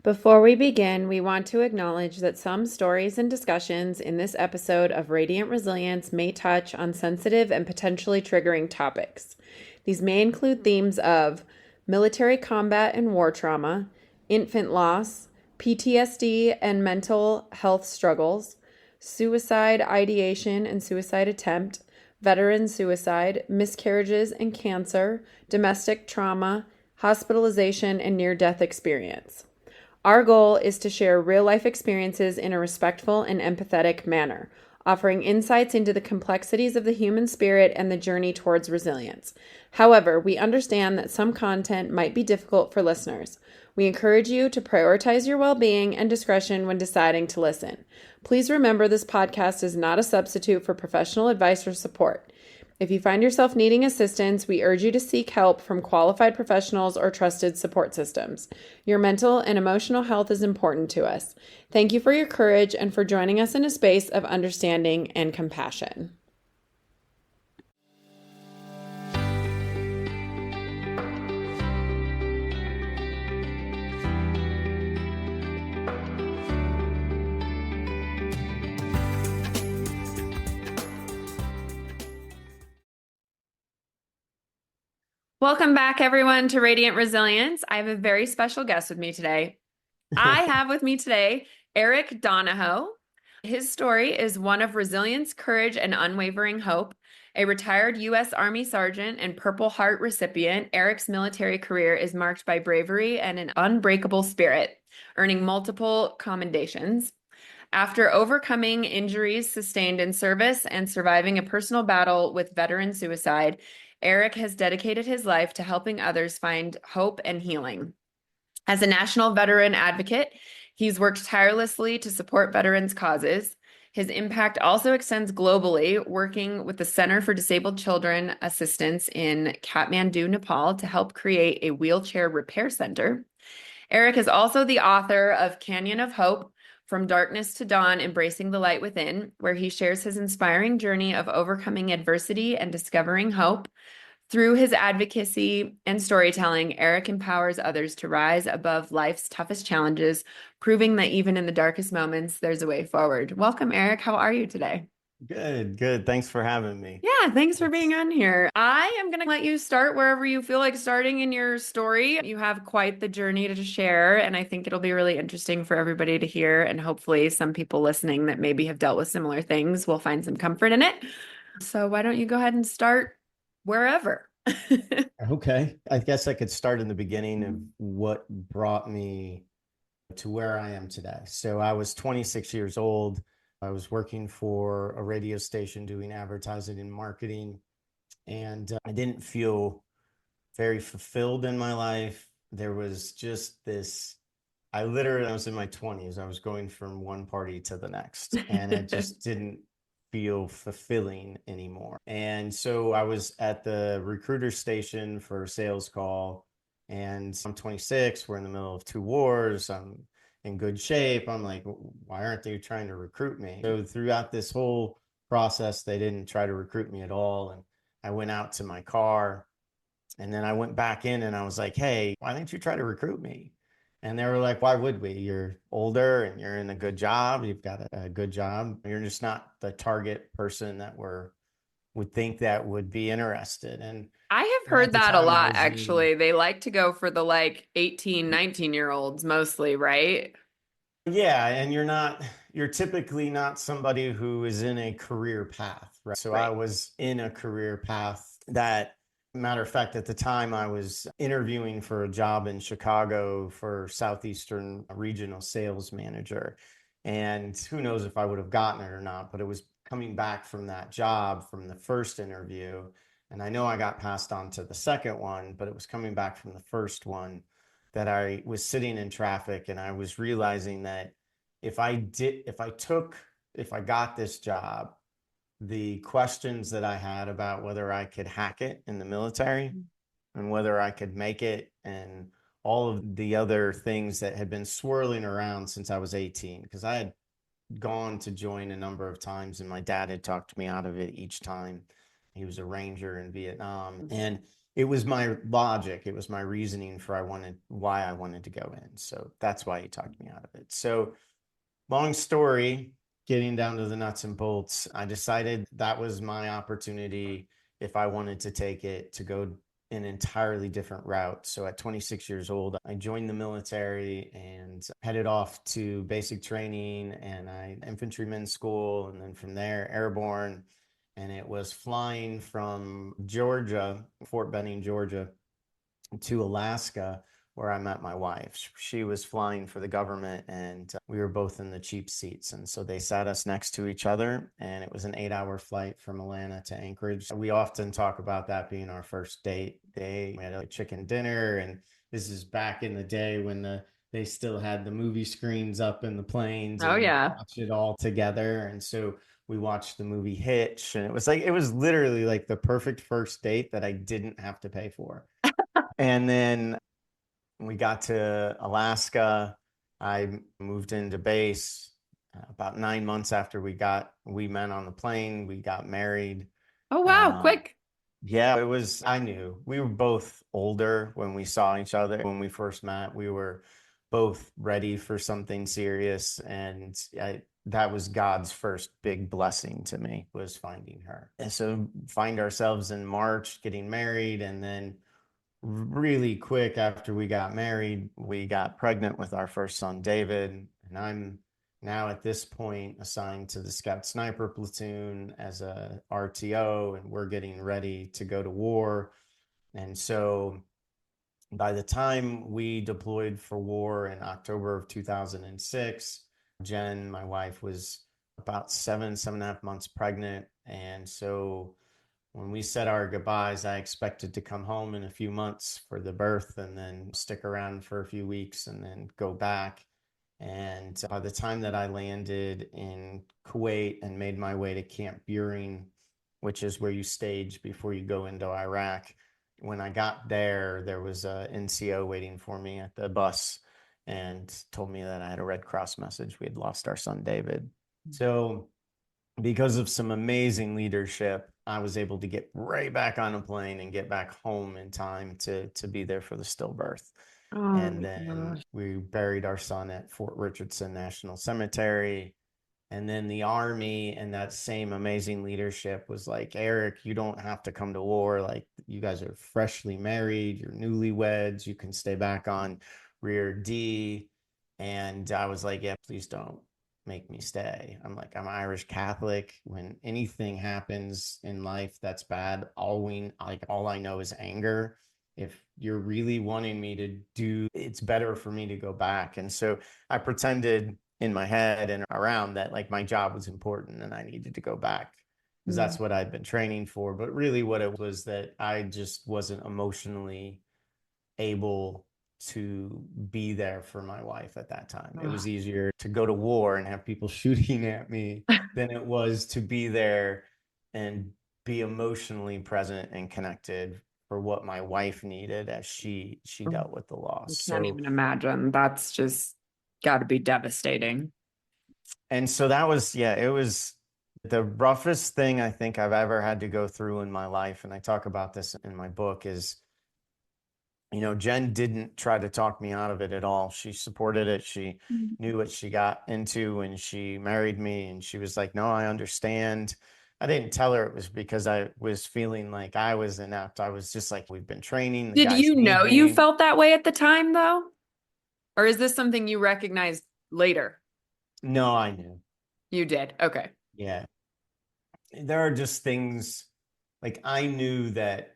Before we begin, we want to acknowledge that some stories and discussions in this episode of Radiant Resilience may touch on sensitive and potentially triggering topics. These may include themes of military combat and war trauma, infant loss, PTSD and mental health struggles, suicide ideation and suicide attempt, veteran suicide, miscarriages and cancer, domestic trauma, hospitalization, and near-death experience. Our goal is to share real-life experiences in a respectful and empathetic manner, offering insights into the complexities of the human spirit and the journey towards resilience. However, we understand that some content might be difficult for listeners. We encourage you to prioritize your well-being and discretion when deciding to listen. Please remember this podcast is not a substitute for professional advice or support. If you find yourself needing assistance, we urge you to seek help from qualified professionals or trusted support systems. Your mental and emotional health is important to us. Thank you for your courage and for joining us in a space of understanding and compassion. Welcome back, everyone, to Radiant Resilience. I have a very special guest with me today. I have with me today Eric Donaho. His story is one of resilience, courage, and unwavering hope. A retired U.S. Army sergeant and Purple Heart recipient, Eric's military career is marked by bravery and an unbreakable spirit, earning multiple commendations. After overcoming injuries sustained in service and surviving a personal battle with veteran suicide, Eric has dedicated his life to helping others find hope and healing. As a national veteran advocate, he's worked tirelessly to support veterans' causes. His impact also extends globally, working with the Center for Disabled Children Assistance in Kathmandu, Nepal, to help create a wheelchair repair center. Eric is also the author of Canyon of Hope, From Darkness to Dawn, Embracing the Light Within, where he shares his inspiring journey of overcoming adversity and discovering hope. Through his advocacy and storytelling, Eric empowers others to rise above life's toughest challenges, proving that even in the darkest moments, there's a way forward. Welcome, Eric. How are you today? Good. Thanks for having me. Yeah, thanks for being on here. I am going to let you start wherever you feel like starting in your story. You have quite the journey to share, and I think it'll be really interesting for everybody to hear. And hopefully, some people listening that maybe have dealt with similar things will find some comfort in it. So, why don't you go ahead and start wherever? Okay. I guess I could start in the beginning of what brought me to where I am today. So I was 26 years old. I was working for a radio station doing advertising and marketing, and I didn't feel very fulfilled in my life. There was just this, I was in my 20s. I was going from one party to the next, and it just didn't feel fulfilling anymore. And so I was at the recruiter station for a sales call, and I'm 26. We're in the middle of two wars. I'm in good shape. I'm like, why aren't they trying to recruit me? So throughout this whole process, they didn't try to recruit me at all. And I went out to my car, and then I went back in and I was like, hey, why didn't you try to recruit me? And they were like, why would we? You're older and you're in a good job. You've got a good job. You're just not the target person that would think that would be interested. And I have at heard the that a time I lot, was in, actually. They like to go for the like 18, 19-year-olds mostly, right? yeah, and you're typically not somebody who is in a career path, right? So I Right. was in a career path that, matter of fact, at the time I was interviewing for a job in Chicago for Southeastern Regional Sales Manager. And who knows if I would have gotten it or not, but it was coming back from that job from the first interview. And I know I got passed on to the second one, but it was coming back from the first one that I was sitting in traffic and I was realizing that if I got this job, the questions that I had about whether I could hack it in the military and whether I could make it and all of the other things that had been swirling around since I was 18, because I had gone to join a number of times and my dad had talked me out of it each time. He was a ranger in Vietnam. And it was my logic, it was my reasoning for why I wanted to go in. So that's why he talked me out of it. So long story, getting down to the nuts and bolts, I decided that was my opportunity if I wanted to take it to go an entirely different route. So at 26 years old, I joined the military and headed off to basic training and infantryman school, and then from there airborne. And it was flying from Georgia, Fort Benning, Georgia, to Alaska, where I met my wife. She was flying for the government, and we were both in the cheap seats. And so they sat us next to each other, and it was an 8-hour flight from Atlanta to Anchorage. We often talk about that being our first date day. We had a chicken dinner, and this is back in the day when they still had the movie screens up in the planes, Oh and we yeah. watched it all together. And so we watched the movie Hitch, and it was literally like the perfect first date that I didn't have to pay for. And then we got to Alaska. I moved into base about 9 months after we met on the plane. We got married. Oh wow, Um, quick. yeah, I knew we were both older when we saw each other. When we first met, we were both ready for something serious. And that was God's first big blessing to me, was finding her. And so find ourselves in March getting married, and then really quick after we got married, we got pregnant with our first son, David. And I'm now at this point assigned to the Scout Sniper Platoon as a RTO, and we're getting ready to go to war. And so by the time we deployed for war in October of 2006, Jen, my wife, was about 7.5 months pregnant. And so when we said our goodbyes, I expected to come home in a few months for the birth and then stick around for a few weeks and then go back. And by the time that I landed in Kuwait and made my way to Camp Buring, which is where you stage before you go into Iraq, when I got there, there was a NCO waiting for me at the bus and told me that I had a Red Cross message. We had lost our son, David. So because of some amazing leadership, I was able to get right back on a plane and get back home in time to be there for the stillbirth. Oh And my then gosh. we buried our son at Fort Richardson National Cemetery. And then the Army and that same amazing leadership was like, Eric, you don't have to come to war. Like, you guys are freshly married, you're newlyweds, you can stay back on Rear D. And I was like, yeah, please don't make me stay. I'm Irish Catholic. When anything happens in life that's bad, all I know is anger. If you're really wanting me to do, it's better for me to go back. And so I pretended in my head and around that like my job was important and I needed to go back because Mm. that's what I'd been training for. But really, what it was that I just wasn't emotionally able to be there for my wife at that time. It Ugh. was easier to go to war and have people shooting at me than it was to be there and be emotionally present and connected for what my wife needed as she dealt with the I loss. can't So even imagine. That's just got to be devastating. and so that was, yeah, it was the roughest thing I think I've ever had to go through in my life. And I talk about this in my book is, Jen didn't try to talk me out of it at all. She supported it. She Mm. knew what she got into when she married me. And she was like, no, I understand. I didn't tell her it was because I was feeling like I was inept. I was just like, we've been training, the Did guys you need know you me. felt that way at the time, though? Or is this something you recognized later? No, I knew. You did. Okay. Yeah. There are just things like I knew that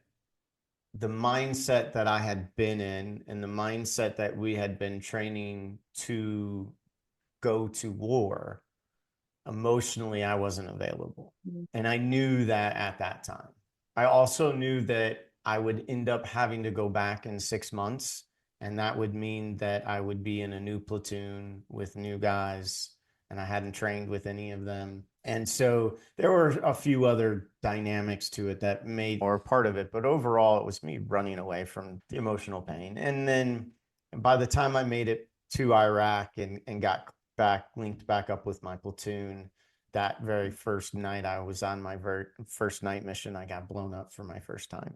the mindset that I had been in and the mindset that we had been training to go to war, emotionally, I wasn't available. Mm. And I knew that at that time. I also knew that I would end up having to go back in 6 months. And that would mean that I would be in a new platoon with new guys, and I hadn't trained with any of them. And so there were a few other dynamics to it that made or part of it. But overall, it was me running away from the emotional pain. And then by the time I made it to Iraq and got linked back up with my platoon, that very first night I was on my first night mission, I got blown up for my first time.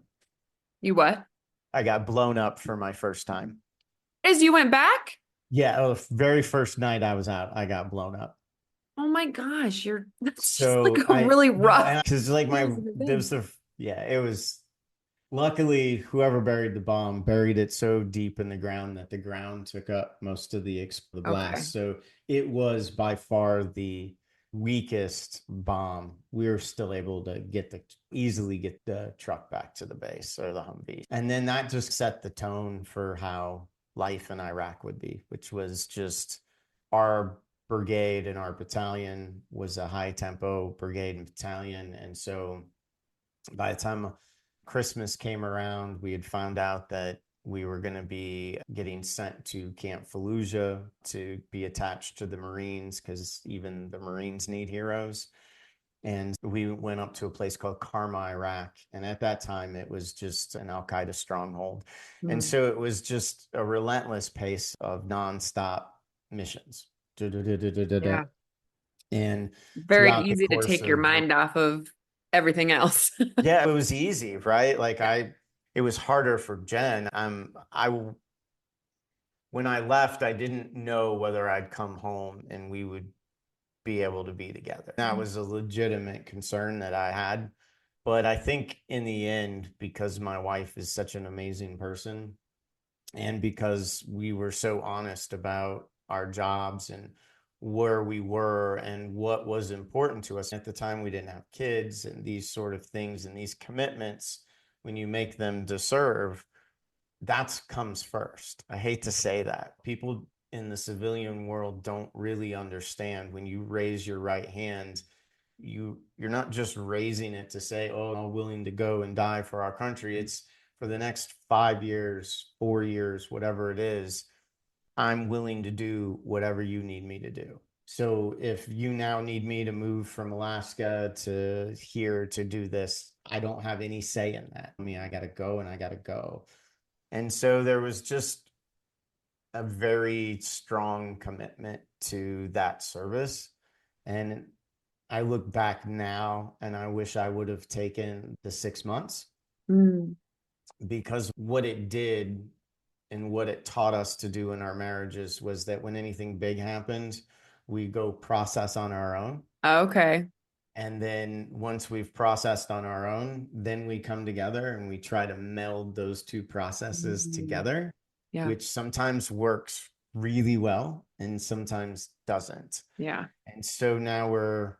You what? I got blown up for my first time. As you went back? Yeah, the very first night I was out, I got blown up. Oh my gosh, you're that's just like So a I really no, rough and because like place my to there be. was the yeah, it was luckily whoever buried the bomb buried it so deep in the ground that the ground took up most of the Okay. blast. So it was by far the weakest bomb. We were still able to easily get the truck back to the base or the Humvee. And then that just set the tone for how life in Iraq would be, which was just our brigade and our battalion was a high tempo brigade and battalion. And so by the time Christmas came around, we had found out that we were going to be getting sent to Camp Fallujah to be attached to the Marines because even the Marines need heroes. And we went up to a place called Karma, Iraq. And at that time, it was just an Al Qaeda stronghold. And Hmm. so it was just a relentless pace of nonstop missions. Yeah. And Very throughout the easy to course take your of mind off of everything else. yeah, it was easy, right? Like Yeah. it was harder for Jen. When I left, I didn't know whether I'd come home and we would be able to be together. That was a legitimate concern that I had. But I think in the end, because my wife is such an amazing person, and because we were so honest about our jobs and where we were and what was important to us at the time, we didn't have kids and these sort of things and these commitments, when you make them to serve, that comes first. I hate to say that. People in the civilian world don't really understand when you raise your right hand, you're not just raising it to say, oh, I'm willing to go and die for our country. It's for the next 5 years, 4 years, whatever it is, I'm willing to do whatever you need me to do. So if you now need me to move from Alaska to here to do this, I don't have any say in that. I mean, I got to go and I got to go. And so there was just a very strong commitment to that service. And I look back now and I wish I would have taken the 6 months Mm. because what it did and what it taught us to do in our marriages was that when anything big happened, we go process on our own. Okay. And then once we've processed on our own, then we come together and we try to meld those two processes Mhm. together, Yeah. which sometimes works really well and sometimes doesn't. Yeah. And so now we're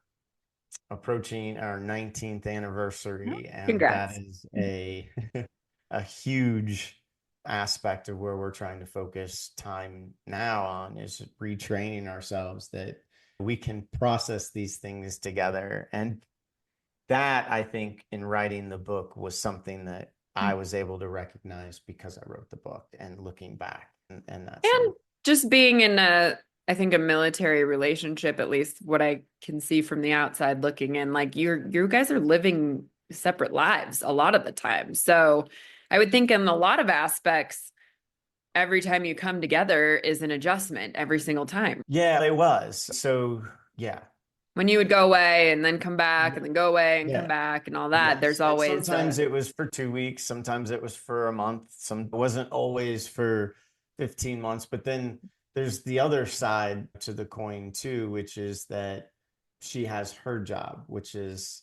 approaching our 19th Oh, anniversary, and that congrats. is a a huge aspect of where we're trying to focus time now on is retraining ourselves that we can process these things together. And that, I think, in writing the book was something that I was able to recognize because I wrote the book and looking back and that sort And of just being in I think a military relationship, at least what I can see from the outside looking in, like you guys are living separate lives a lot of the time. So I would think in a lot of aspects, every time you come together is an adjustment every single time. yeah, it was. So yeah. When you would go away and then come back and then go away and come Yeah. back and all that, there's Yes. And always sometimes it was for 2 weeks, sometimes it was for a month, some it wasn't always for 15 months. But then there's the other side to the coin too, which is that she has her job, which is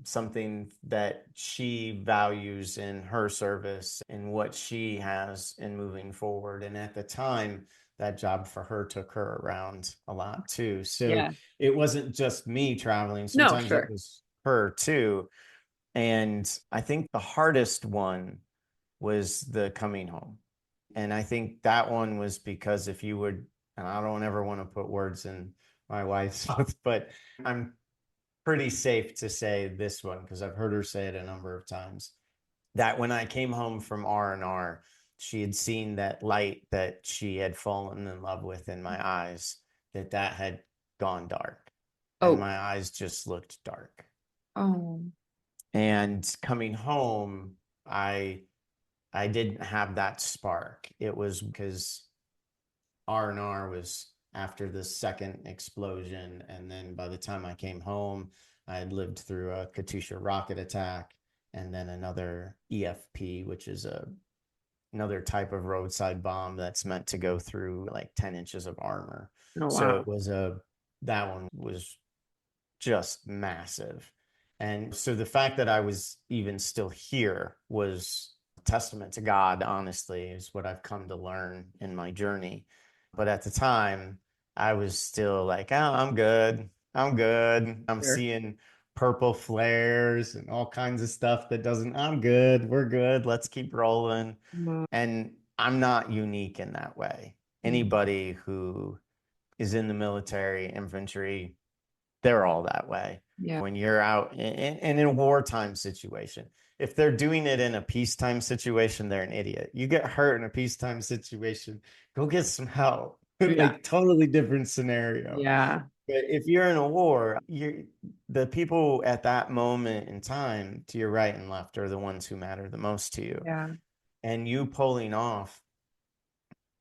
something that she values in her service and what she has in moving forward. And at the time, that job for her took her around a lot too. So yeah. it wasn't just me traveling, No, sometimes it sure. was her too. And I think the hardest one was the coming home. And I think that one was because if you would, and I don't ever want to put words in my wife's mouth, but I'm pretty safe to say this one because I've heard her say it a number of times that when I came home from R&R, she had seen that light that she had fallen in love with in my eyes, that had gone dark and Oh, my eyes just looked dark. oh, And coming home, I I didn't have that spark. It was because R&R was after the second explosion. And then by the time I came home, I had lived through a Katyusha rocket attack. and then another EFP, which is another type of roadside bomb that's meant to go through like 10 inches of armor. Oh, So wow. it was that one was just massive. And so the fact that I was even still here was a testament to God, honestly, is what I've come to learn in my journey. But at the time, I was still like, oh, I'm good. I'm good. I'm Sure. seeing purple flares and all kinds of stuff that doesn't, I'm good. We're good. Let's keep rolling. And I'm not unique in that way. Anybody who is in the military, infantry, they're all that way. Yeah. When you're out in a wartime situation, if they're doing it in a peacetime situation, they're an idiot. You get hurt in a peacetime situation, go get some help. Yeah. Like totally different scenario. Yeah. But if you're in a war, you're the people at that moment in time to your right and left are the ones who matter the most to you. Yeah. And you pulling off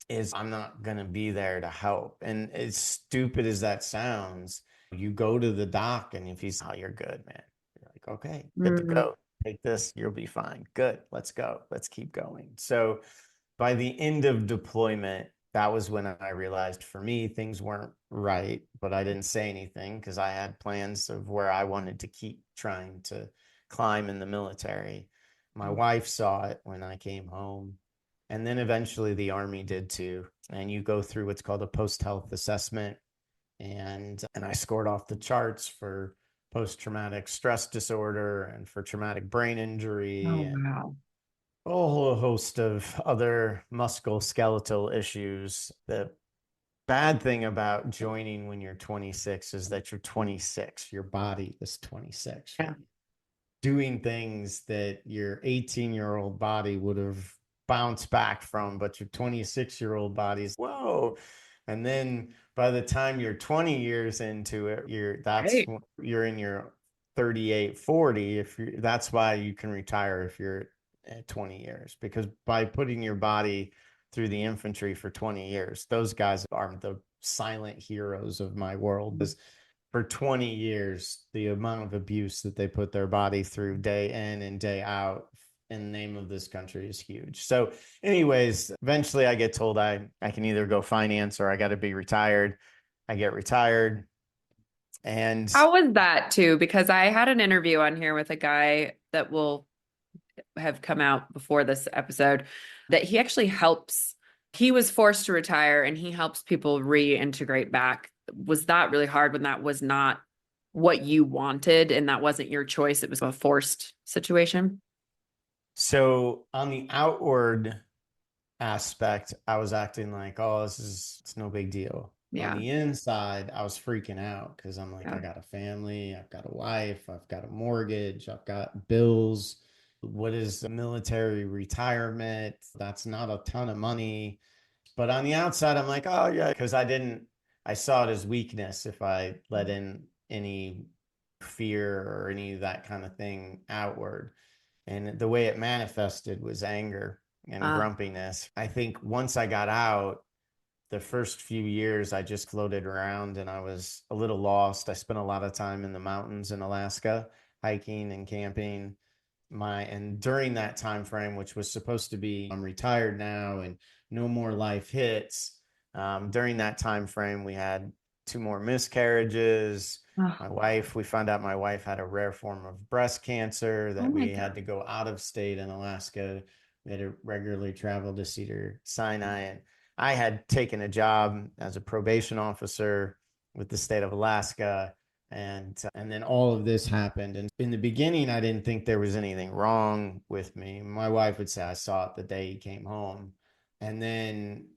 is I'm not going to be there to help. And as stupid as that sounds, you go to the doc and if he's, oh, you're good, man. You're like, okay, good to Mm. go. Take this, you'll be fine. Good. Let's go. Let's keep going. So by the end of deployment, that was when I realized for me, things weren't right, but I didn't say anything because I had plans of where I wanted to keep trying to climb in the military. My wife saw it when I came home. And then eventually the Army did too. And you go through what's called a post health assessment. And I scored off the charts for post traumatic stress disorder and for traumatic brain Oh, injury and wow. a whole host of other musculoskeletal issues. The bad thing about joining when you're 26 is that you're 26. Your body is 26. You're Yeah. doing things that your 18-year-old body would have bounced back from, but your 26-year-old body's whoa. And then by the time you're 20 years into it, Right. you're in your 38, 40. If you that's why you can retire if you're at 20 years, because by putting your body through the infantry for 20 years, those guys are the silent heroes of my world. Because for 20 years, the amount of abuse that they put their body through day in and day out in the name of this country is huge. So, anyways, eventually I get told I can either go finance or I got to be retired. I get retired. And How was that too? Because I had an interview on here with a guy that will have come out before this episode that he actually helps. He was forced to retire and he helps people reintegrate back. Was that really hard when that was not what you wanted and that wasn't your choice? It was a forced situation. so on the outward aspect, I was acting like, oh, it's no big deal. On Yeah. the inside, I was freaking out because I'm like, Yeah. I got a family, I've got a wife, I've got a mortgage, I've got bills. What is the military retirement? That's not a ton of money. But on the outside, I'm like, oh, yeah, because I saw it as weakness if I let in any fear or any of that kind of thing outward. And the way it manifested was anger and Uh, grumpiness. I think once I got out, the first few years I just floated around and I was a little lost. I spent a lot of time in the mountains in Alaska, hiking and camping. And during that time frame, which was supposed to be I'm retired now and no more life hits, during that time frame we had two more miscarriages. oh, We found out my wife had a rare form of breast cancer oh that my we God. had to go out of state in Alaska. We had to regularly travel to Cedar Sinai. And I had taken a job as a probation officer with the state of Alaska. And then all of this happened. And in the beginning, I didn't think there was anything wrong with me. My wife would say I saw it the day he came home. And then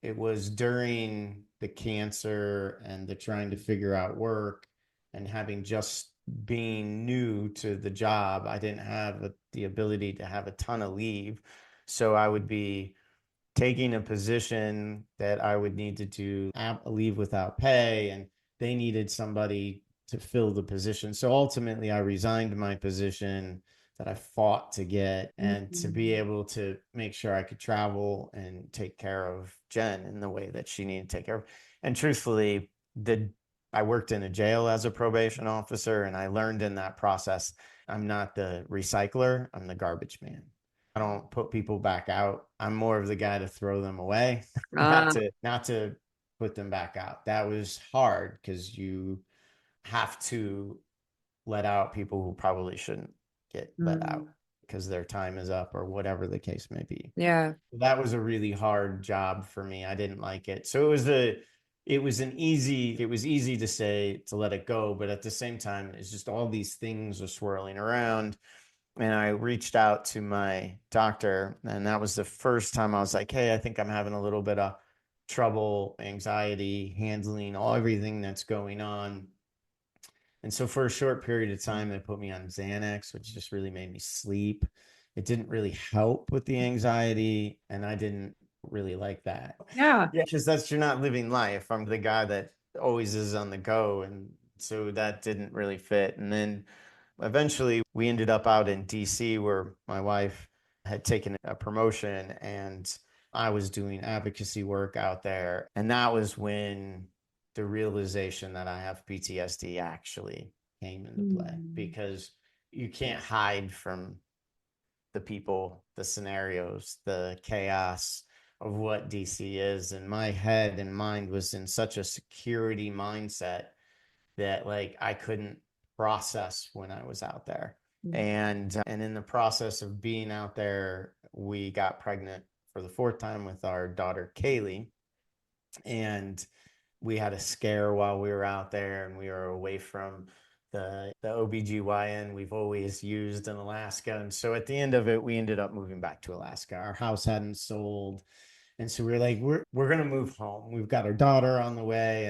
it was during the cancer and the trying to figure out work and having just being new to the job, I didn't have the ability to have a ton of leave. So I would be taking a position that I would need to do leave without pay, and they needed somebody to fill the position. So ultimately, I resigned my position that I fought to get and to be Mhm. able to make sure I could travel and take care of Jen in the way that she needed to take care of. And truthfully, the I worked in a jail as a probation officer, and I learned in that process, I'm not the recycler, I'm the garbage man. I don't put people back out. I'm more of the guy to throw them away, Uh, not to put them back out. That was hard because you have to let out people who probably shouldn't get let out mm, because their time is up or whatever the case may be. yeah. That was a really hard job for me. I didn't like it. So it was easy to say to let it go, but at the same time, it's just all these things are swirling around. And I reached out to my doctor, and that was the first time I was like, hey, I think I'm having a little bit of trouble, anxiety, handling everything that's going on. And so for a short period of time, they put me on Xanax, which just really made me sleep. It didn't really help with the anxiety, and I didn't really like that. Yeah. Yeah, because you're not living life. I'm the guy that always is on the go, and so that didn't really fit. And then eventually, we ended up out in DC where my wife had taken a promotion, and I was doing advocacy work out there. And that was when the realization that I have PTSD actually came into play, Mm. because you can't hide from the people, the scenarios, the chaos of what DC is. And my head and mind was in such a security mindset that like I couldn't process when I was out there. And in the process of being out there, we got pregnant for the fourth time with our daughter Kaylee. And we had a scare while we were out there, and we were away from the OBGYN we've always used in Alaska. And so at the end of it, we ended up moving back to Alaska. Our house hadn't sold. And so we are like, we're gonna move home. We've got our daughter on the way.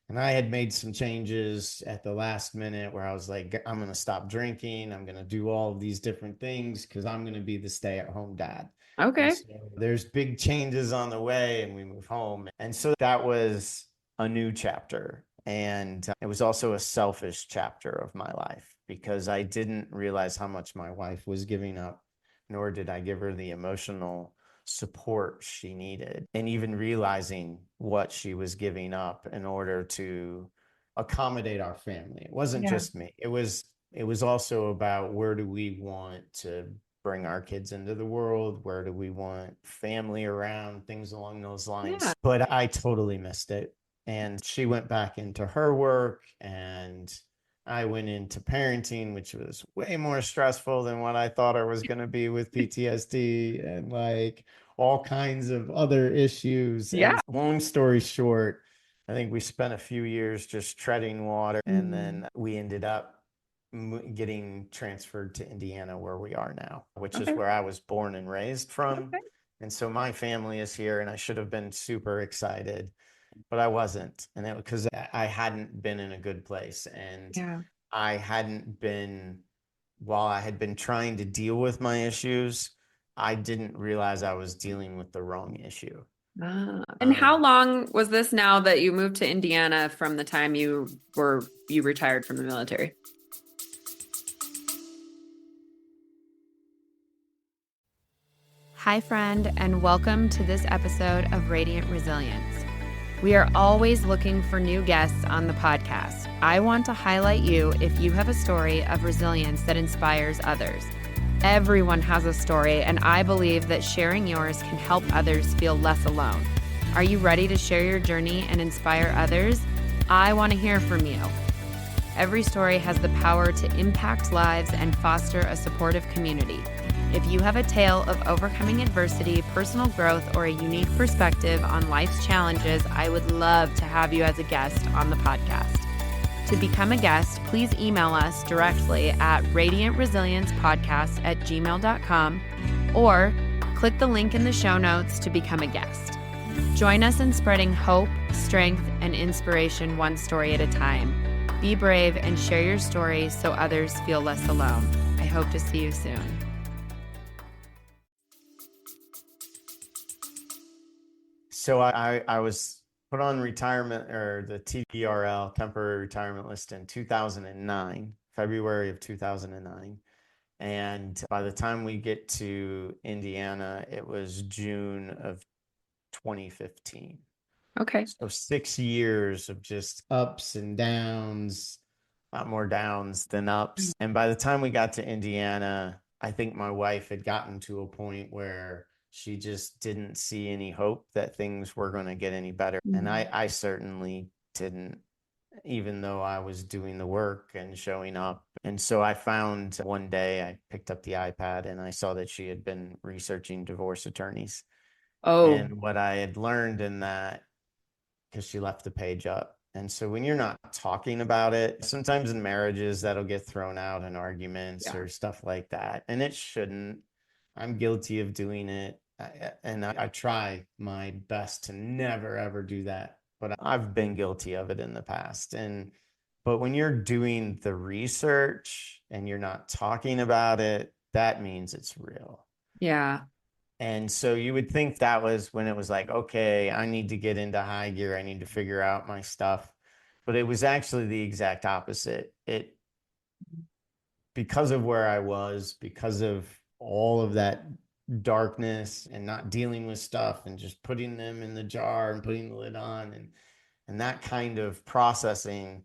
And I had made some changes at the last minute where I was like, I'm gonna stop drinking. I'm gonna do all of these different things because I'm gonna be the stay-at-home dad. And Okay. so there's big changes on the way, and we move home. And so that was a new chapter. And it was also a selfish chapter of my life because I didn't realize how much my wife was giving up, nor did I give her the emotional support she needed. And even realizing what she was giving up in order to accommodate our family. It wasn't Yeah. just me. It was also about where do we want to bring our kids into the world? Where do we want family around? Things along those Yeah. lines. But I totally missed it. And she went back into her work, and I went into parenting, which was way more stressful than what I thought I was going to be with PTSD and like all kinds of other issues. Yeah. And long story short, I think we spent a few years just treading water, and Mm. then we ended up getting transferred to Indiana, where we are now, which is Okay. where I was born and raised from. Okay. And so my family is here, and I should have been super excited, but I wasn't. And that because I hadn't been in a good place. And Yeah. I hadn't been, while I had been trying to deal with my issues, I didn't realize I was dealing with the wrong issue. And how Um, long was this now that you moved to Indiana from the time you retired from the military? Hi, friend, and welcome to this episode of Radiant Resilience. We are always looking for new guests on the podcast. I want to highlight you if you have a story of resilience that inspires others. Everyone has a story, and I believe that sharing yours can help others feel less alone. Are you ready to share your journey and inspire others? I want to hear from you. Every story has the power to impact lives and foster a supportive community. If you have a tale of overcoming adversity, personal growth, or a unique perspective on life's challenges, I would love to have you as a guest on the podcast. To become a guest, please email us directly at radiantresiliencepodcast@gmail.com or click the link in the show notes to become a guest. Join us in spreading hope, strength, and inspiration one story at a time. Be brave and share your story so others feel less alone. I hope to see you soon. So I was put on retirement, or the TRL, temporary retirement list, in 2009, February of 2009. And by the time we get to Indiana, it was June of 2015. Okay. So 6 years of just ups and downs, a lot more downs than ups. And by the time we got to Indiana, I think my wife had gotten to a point where she just didn't see any hope that things were going to get any better. And Mm. I certainly didn't, even though I was doing the work and showing up. And so I found one day I picked up the iPad and I saw that she had been researching divorce attorneys. Oh, And what I had learned in that, because she left the page up. And so when you're not talking about it, sometimes in marriages that'll get thrown out in arguments yeah. or stuff like that. And it shouldn't. I'm guilty of doing it. I try my best to never, ever do that. But I've been guilty of it in the past. But when you're doing the research and you're not talking about it, that means it's real. Yeah. And so you would think that was when it was like, okay, I need to get into high gear. I need to figure out my stuff. But it was actually the exact opposite. Because of where I was, because of all of that darkness and not dealing with stuff and just putting them in the jar and putting the lid on and that kind of processing,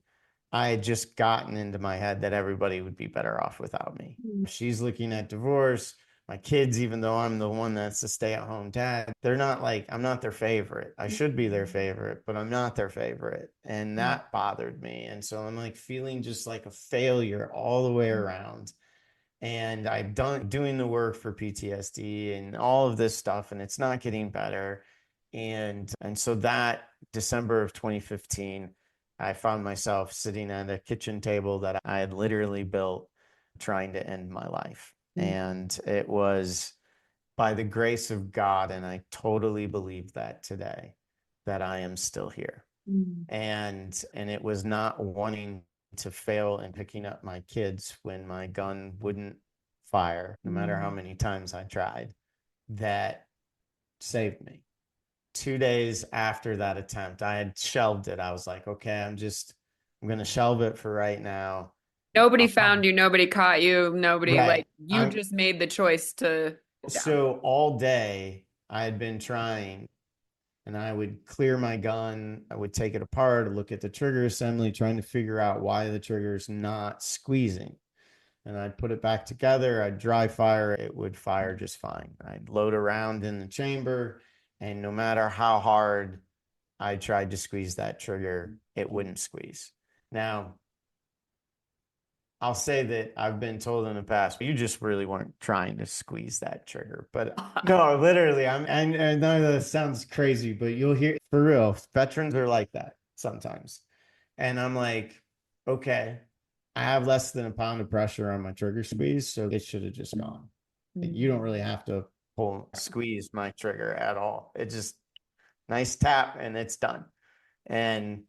I had just gotten into my head that everybody would be better off without me. Mm. She's looking at divorce. My kids, even though I'm the one that's a stay-at-home dad, they're not like, I'm not their favorite. I should be their favorite, but I'm not their favorite. And that bothered me. And so I'm like feeling just like a failure all the way around. And I've done doing the work for PTSD and all of this stuff, and it's not getting better. And so that December of 2015, I found myself sitting at a kitchen table that I had literally built trying to end my life. Mm. And it was by the grace of God, and I totally believe that today, that I am still here. Mm. And it was not wanting to fail and picking up my kids when my gun wouldn't fire, no matter how Mm. many times I tried, that saved me. 2 days after that attempt, I had shelved it. I was like, okay, I'm going to shelve it for right now. Nobody I'll found come. you, nobody caught you, nobody Right. like you I'm just made the choice to yeah. so all day I had been trying and I would clear my gun. I would take it apart, look at the trigger assembly, trying to figure out why the trigger's not squeezing. And I'd put it back together. I'd dry fire. It would fire just fine. I'd load around in the chamber, and no matter how hard I tried to squeeze that trigger, it wouldn't squeeze. Now, I'll say that I've been told in the past, you just really weren't trying to squeeze that trigger. But no, literally, and none of this sounds crazy, but you'll hear for real, veterans are like that sometimes. And I'm like, okay, I have less than a pound of pressure on my trigger squeeze, so it should have just gone. You don't really have to squeeze my trigger at all. It just nice tap and it's done. And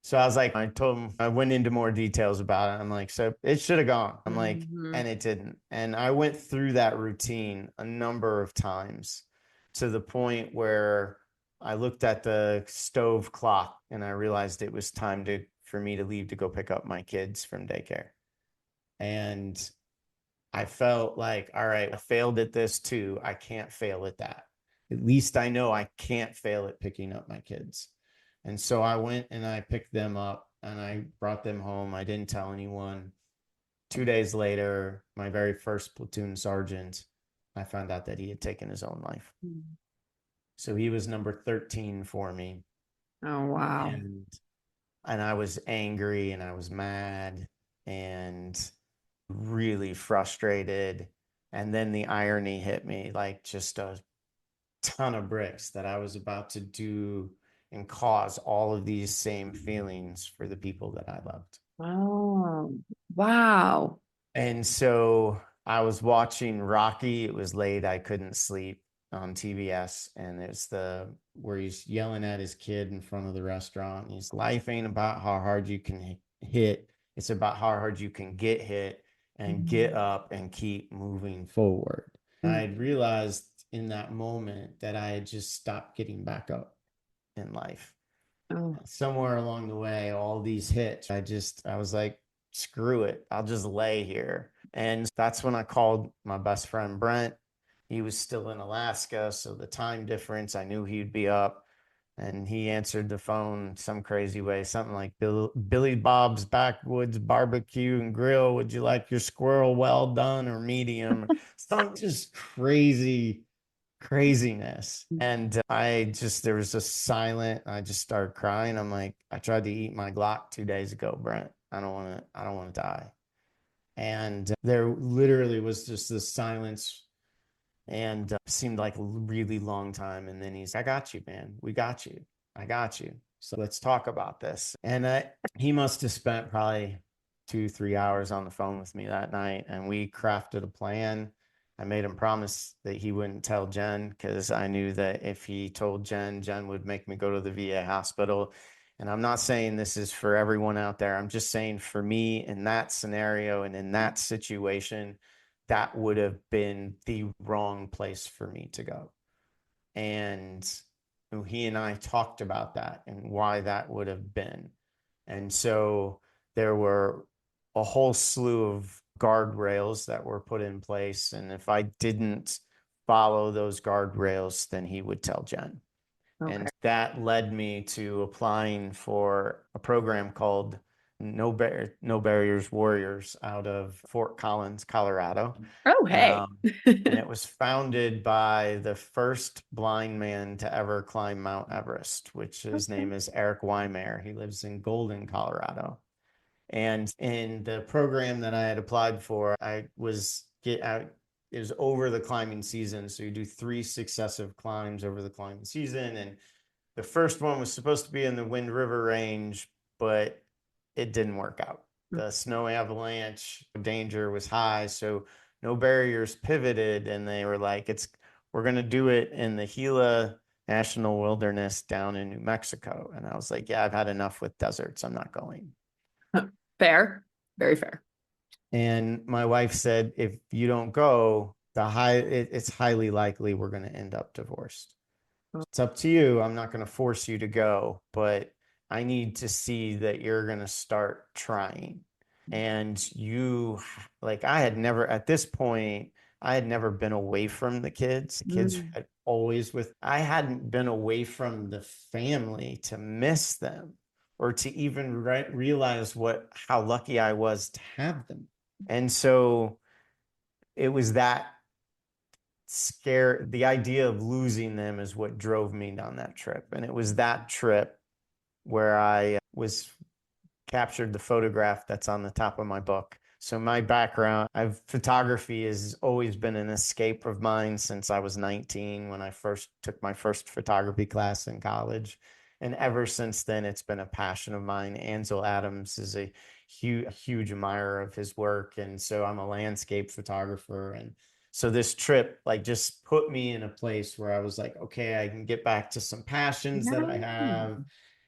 so I was like, I told him, I went into more details about it. I'm like, so it should have gone. I'm like, Mhm. and it didn't. And I went through that routine a number of times to the point where I looked at the stove clock and I realized it was time for me to leave to go pick up my kids from daycare. And I felt like, all right, I failed at this too. I can't fail at that. At least I know I can't fail at picking up my kids. And so I went and I picked them up and I brought them home. I didn't tell anyone. 2 days later, my very first platoon sergeant, I found out that he had taken his own life. So he was number 13 for me. Oh, wow. And and I was angry and I was mad and really frustrated. And then the irony hit me like just a ton of bricks that I was about to do and cause all of these same feelings for the people that I loved. Oh, wow. And so I was watching Rocky. It was late. I couldn't sleep on TBS. And it's the where he's yelling at his kid in front of the restaurant. He's life ain't about how hard you can hit. It's about how hard you can get hit and get Mhm. up and keep moving forward. I Mm. had realized in that moment that I had just stopped getting back up in life. Oh. Somewhere along the way, all these hits, I was like, screw it. I'll just lay here. And that's when I called my best friend Brent. He was still in Alaska. So the time difference, I knew he'd be up. And he answered the phone some crazy way, something like Billy Bob's Backwoods Barbecue and Grill. Would you like your squirrel well done or medium? Some just craziness. And there was just silent. I just started crying. I'm like, I tried to eat my Glock 2 days ago, Brent. I don't want to die. And there literally was just this silence and seemed like a really long time. And then I got you, man. We got you. I got you. So let's talk about this. And he must have spent probably 2, 3 hours on the phone with me that night. And we crafted a plan. I made him promise that he wouldn't tell Jen because I knew that if he told Jen, Jen would make me go to the VA hospital. And I'm not saying this is for everyone out there. I'm just saying for me in that scenario and in that situation, that would have been the wrong place for me to go. And he and I talked about that and why that would have been. And so there were a whole slew of guardrails that were put in place. And if I didn't follow those guardrails, then he would tell Jen. Okay. And that led me to applying for a program called No Barriers Warriors out of Fort Collins, Colorado. Oh, hey. And it was founded by the first blind man to ever climb Mount Everest, which his name is Eric Wymer. He lives in Golden, Colorado. And in the program that I had applied for, it was over the climbing season. So you do 3 successive climbs over the climbing season. And the first one was supposed to be in the Wind River Range, but it didn't work out. The snow avalanche danger was high. So No Barriers pivoted and they were like, we're going to do it in the Gila National Wilderness down in New Mexico. And I was like, yeah, I've had enough with deserts. I'm not going. Fair. Very fair. And my wife said, if you don't go, it's highly likely we're going to end up divorced. It's up to you. I'm not going to force you to go, but I need to see that you're going to start trying. And at this point, I had never been away from the kids. The kids had always I hadn't been away from the family to miss them or to even realize how lucky I was to have them. And so it was that the idea of losing them is what drove me down that trip. And it was that trip where I was captured the photograph that's on the top of my book. So my background, photography has always been an escape of mine since I was 19 when I first took my first photography class in college. And ever since then, it's been a passion of mine. Ansel Adams is a huge admirer of his work. And so I'm a landscape photographer. And so this trip just put me in a place where I was like, okay, I can get back to some passions that I have.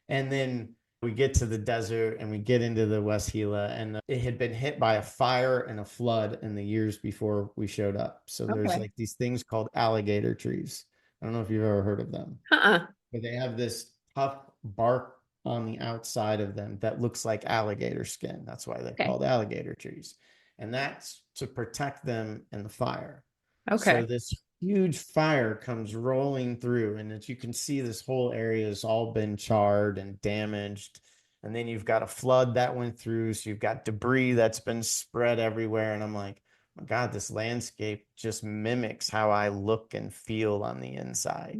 And then we get to the desert and we get into the West Gila, and it had been hit by a fire and a flood in the years before we showed up. So there's these things called alligator trees. I don't know if you've ever heard of them, but they have this tough bark on the outside of them that looks like alligator skin. That's why they're called alligator trees. And that's to protect them in the fire. So this huge fire comes rolling through, and as you can see, this whole area has all been charred and damaged. And then you've got a flood that went through, so you've got debris that's been spread everywhere. And I'm like, oh my God, this landscape just mimics how I look and feel on the inside.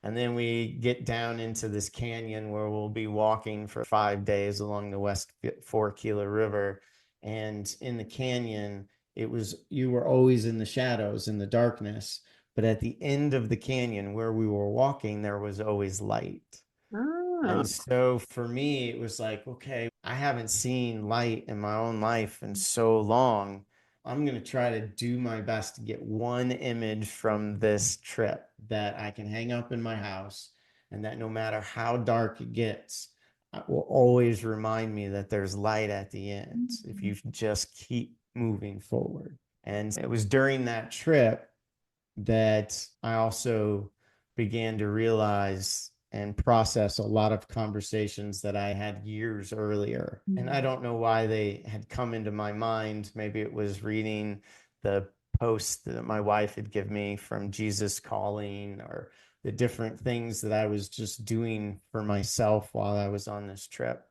And then we get down into this canyon where we'll be walking for 5 days along the West Fork Gila River. And in the canyon, you were always in the shadows, in the darkness. But at the end of the canyon where we were walking, there was always light. And so for me, it was like, okay, I haven't seen light in my own life in so long. I'm going to try to do my best to get one image from this trip that I can hang up in my house, and that no matter how dark it gets, it will always remind me that there's light at the end if you just keep moving forward. And it was during that trip that I also began to realize and process a lot of conversations that I had years earlier. And I don't know why they had come into my mind. Maybe it was reading the post that my wife had given me from Jesus Calling, or the different things that I was just doing for myself while I was on this trip.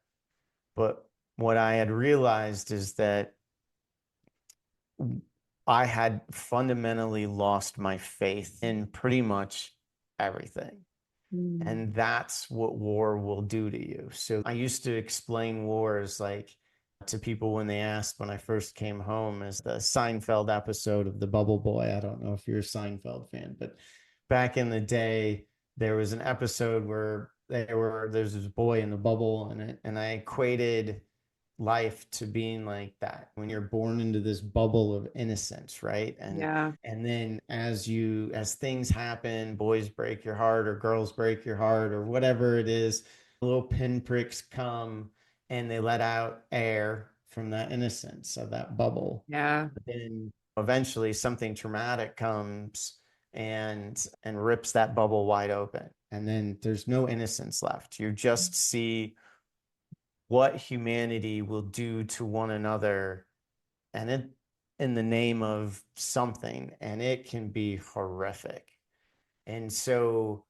But what I had realized is that I had fundamentally lost my faith in pretty much everything. Mm. And that's what war will do to you. So I used to explain war as like to people when they asked when I first came home as the Seinfeld episode of The Bubble Boy. I don't know if you're a Seinfeld fan, but back in the day, there was an episode where there's this boy in the bubble, and I equated life to being like that when you're born into this bubble of innocence, right? Yeah. And then as things happen, boys break your heart or girls break your heart or whatever it is, little pinpricks come and they let out air from that innocence of that bubble. Yeah. But then eventually something traumatic comes and rips that bubble wide open. And then there's no innocence left. You just see what humanity will do to one another, and it in the name of something, and it can be horrific. And so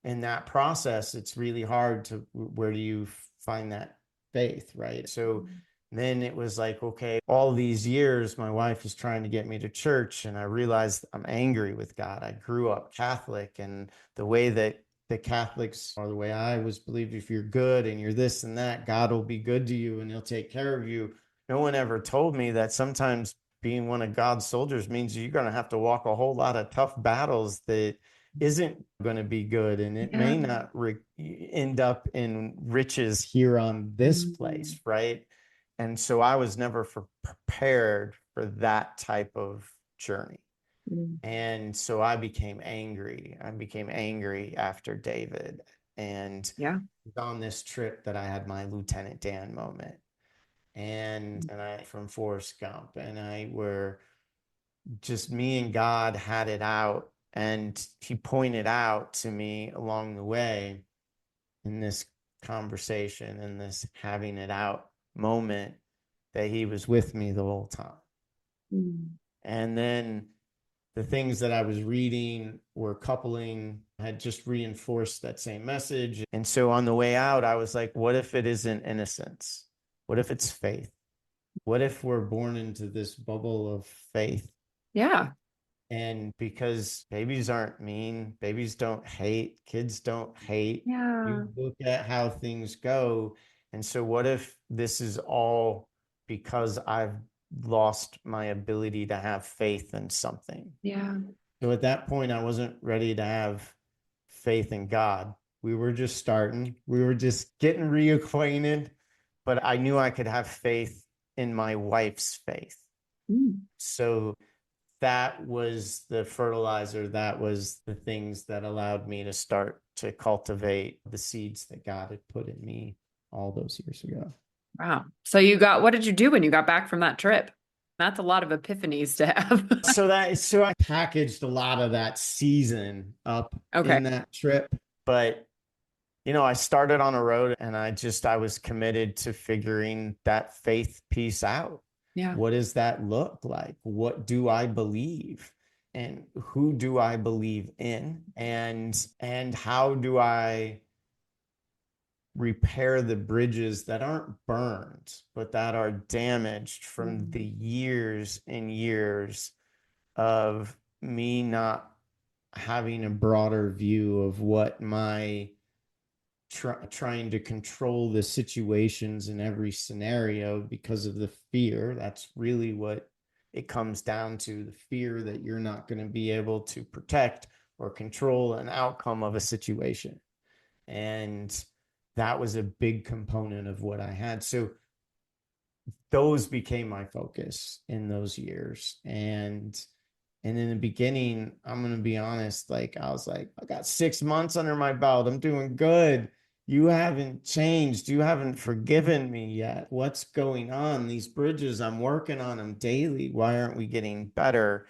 in that process, it's really hard to, where do you find that faith, right? So then it was like, okay, all these years my wife is trying to get me to church, and I realized I'm angry with God. I grew up Catholic, and the way that the Catholics are, the way I was believed, if you're good and you're this and that, God will be good to you and he'll take care of you. No one ever told me that sometimes being one of God's soldiers means you're going to have to walk a whole lot of tough battles that isn't going to be good, and it Yeah. may not end up in riches here on this Mm. place, right? And so I was never prepared for that type of journey. Mm. And so I became angry. I became angry after David, and Yeah. on this trip that I had my Lieutenant Dan moment, and I from Forrest Gump, and I were just me and God had it out. And he pointed out to me along the way in this conversation and this having it out moment that he was with me the whole time. Mm. And then the things that I was reading were coupling, had just reinforced that same message. And so on the way out, I was like, what if it isn't innocence? What if it's faith? What if we're born into this bubble of faith? Yeah. And because babies aren't mean, babies don't hate, kids don't hate. Yeah. You look at how things go. And so, what if this is all because I've lost my ability to have faith in something? Yeah. So, at that point, I wasn't ready to have faith in God. We were just starting, we were just getting reacquainted, but I knew I could have faith in my wife's faith. Mm. So, that was the fertilizer. That was the things that allowed me to start to cultivate the seeds that God had put in me all those years ago. Wow. So what did you do when you got back from that trip? That's a lot of epiphanies to have. So I packaged a lot of that season up Okay. in that trip, but I started on a road, and I was committed to figuring that faith piece out. Yeah. What does that look like? What do I believe? And who do I believe in? And how do I repair the bridges that aren't burned, but that are damaged from the Mm. years and years of me not having a broader view of what my trying to control the situations in every scenario because of the fear. That's really what it comes down to, the fear that you're not going to be able to protect or control an outcome of a situation. And that was a big component of what I had. So those became my focus in those years. And in the beginning, I'm going to be honest, like I was like, I got 6 months under my belt. I'm doing good. You haven't changed. You haven't forgiven me yet. What's going on? These bridges, I'm working on them daily. Why aren't we getting better?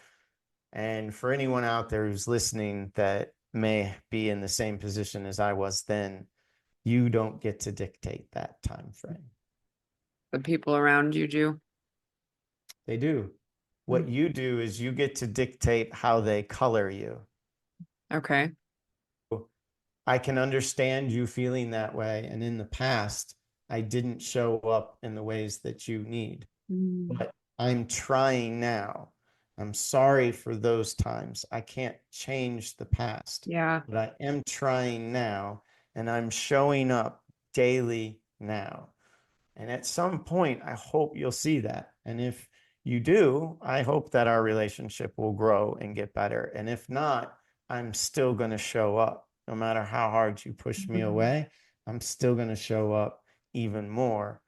And for anyone out there who's listening that may be in the same position as I was then, you don't get to dictate that time frame. The people around you do. They do. What Mm. you do is you get to dictate how they color you. Okay. I can understand you feeling that way. And in the past, I didn't show up in the ways that you need, Mm. but I'm trying now. I'm sorry for those times. I can't change the past, Yeah. but I am trying now, and I'm showing up daily now. And at some point, I hope you'll see that. And if you do, I hope that our relationship will grow and get better. And if not, I'm still going to show up. No matter how hard you push me Mhm. away, I'm still going to show up even more.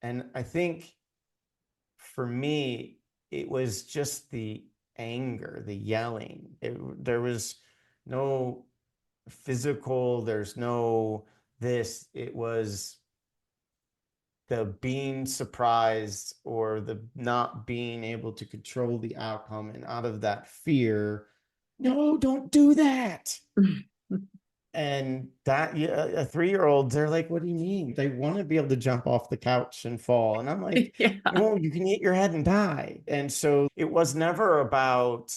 And I think for me, it was just the anger, the yelling. There was no physical, there's no this. It was the being surprised or the not being able to control the outcome. And out of that fear, no, don't do that. And that, yeah, a 3-year-old, they're like, what do you mean? They want to be able to jump off the couch and fall. And I'm like, Yeah. no, you can hit your head and die. And so it was never about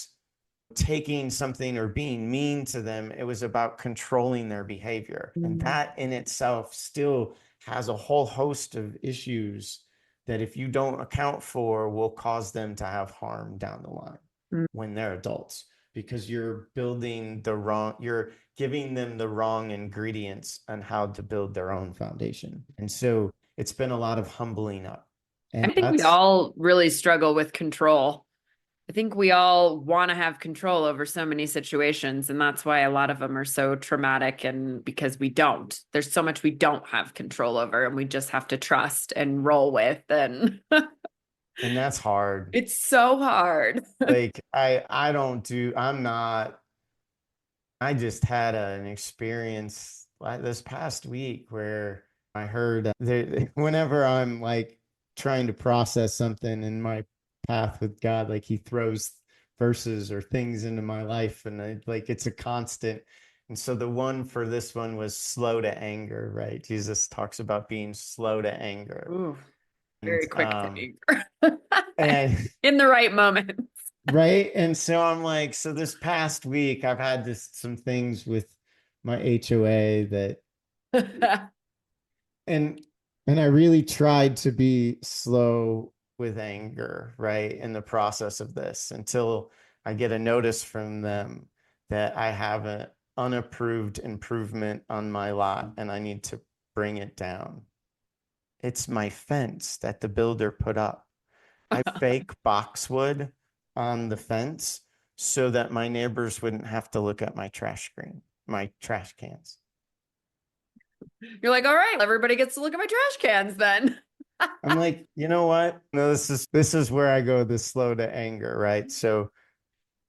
taking something or being mean to them. It was about controlling their behavior. And Mm. that in itself still has a whole host of issues that if you don't account for will cause them to have harm down the line Mm. when they're adults, because you're building the wrong, you're giving them the wrong ingredients on how to build their own foundation. And so it's been a lot of humbling up. And I think we that's all really struggle with control. I think we all want to have control over so many situations, and that's why a lot of them are so traumatic. And because we don't, there's so much we don't have control over, and we just have to trust and roll with. And and that's hard. it's so hard. Like I don't do, I'm not, I just had an experience like this past week where I heard whenever I'm like trying to process something in my path with God, like he throws verses or things into my life, and like it's a constant. And so the one for this one was slow to anger, right? Jesus talks about being slow to anger. Ooh, And very quick to anger and in the right moment. right. And so I'm like, so this past week, I've had some things with my HOA that, and, and I really tried to be slow with anger, right, in the process of this until I get a notice from them that I have an unapproved improvement on my lot and I need to bring it down. It's my fence that the builder put up. I fake boxwood on the fence so that my neighbors wouldn't have to look at my trash cans. You're like, all right, everybody gets to look at my trash cans then. I'm like, you know what? No, this is where I go this slow to anger, right? So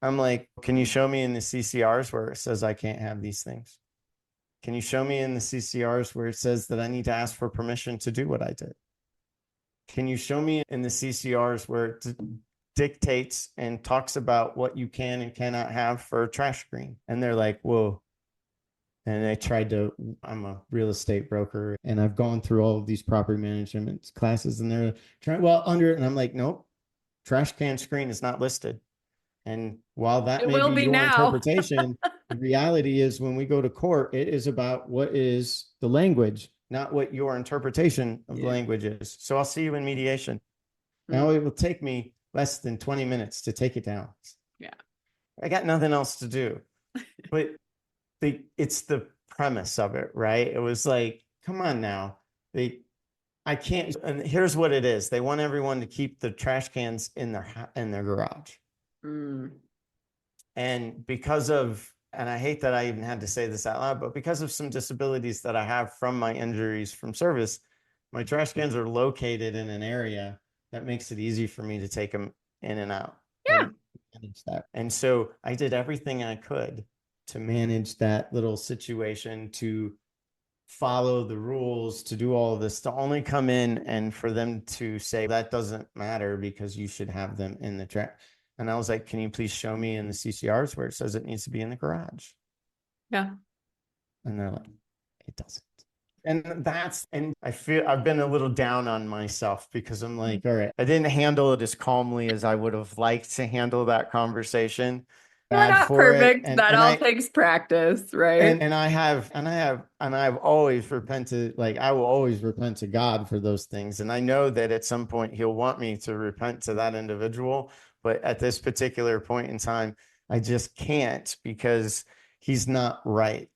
I'm like, can you show me in the CCRs where it says I can't have these things? Can you show me in the CCRs where it says that I need to ask for permission to do what I did? Can you show me in the CCRs where it dictates and talks about what you can and cannot have for a trash screen? And they're like, whoa. And I tried to, I'm a real estate broker and I've gone through all of these property management classes and they're trying, well, under it. And I'm like, nope, trash can screen is not listed. And while that It may will be be your now. interpretation, the reality is when we go to court, it is about what is the language, not what your interpretation of the Yeah. language is. So I'll see you in mediation. Mm. Now it will take me less than 20 minutes to take it down. Yeah. I got nothing else to do. But it's the premise of it, right? It was like, come on now. I can't, and here's what it is. They want everyone to keep the trash cans in their garage. Mm. And because of, and I hate that I even had to say this out loud, but because of some disabilities that I have from my injuries from service, my trash cans are located in an area that makes it easy for me to take them in and out Yeah. and manage that. And so I did everything I could to manage that little situation, to follow the rules, to do all of this, to only come in and for them to say that doesn't matter because you should have them in the trash. And I was like, can you please show me in the CCRs where it says it needs to be in the garage? Yeah. And they're like, it doesn't. And I feel I've been a little down on myself because I'm like, all right, I didn't handle it as calmly as I would have liked to handle that conversation. We're bad not for it. perfect. That all takes practice, right? And I have always repented, like I will always repent to God for those things. And I know that at some point he'll want me to repent to that individual, but at this particular point in time, I just can't because he's not right.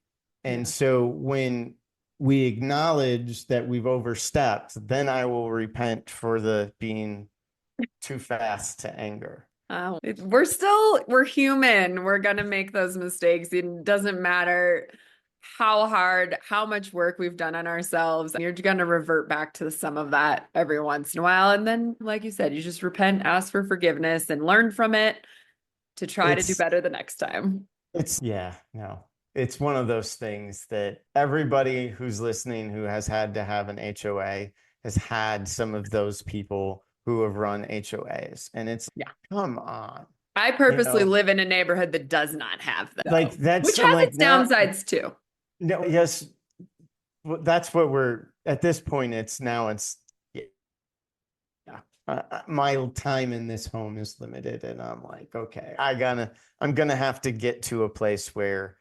And Yeah. so when we acknowledge that we've overstepped, then I will repent for the being too fast to anger. We're human. We're gonna make those mistakes. It doesn't matter how hard, how much work we've done on ourselves. You're gonna revert back to some of that every once in a while. And then, like you said, you just repent, ask for forgiveness, and learn from it to try to do It's better the next time. Yeah, no. It's one of those things that everybody who's listening who has had to have an HOA has had some of those people who have run HOAs. And it's, Yeah. come on, I you purposely know, live in a neighborhood that does not have that, like though, that's, which I'm has like, its now, downsides too. no, yes, that's what we're at this point. Yeah, my time in this home is limited. And I'm like, okay, I'm gonna have to get to a place where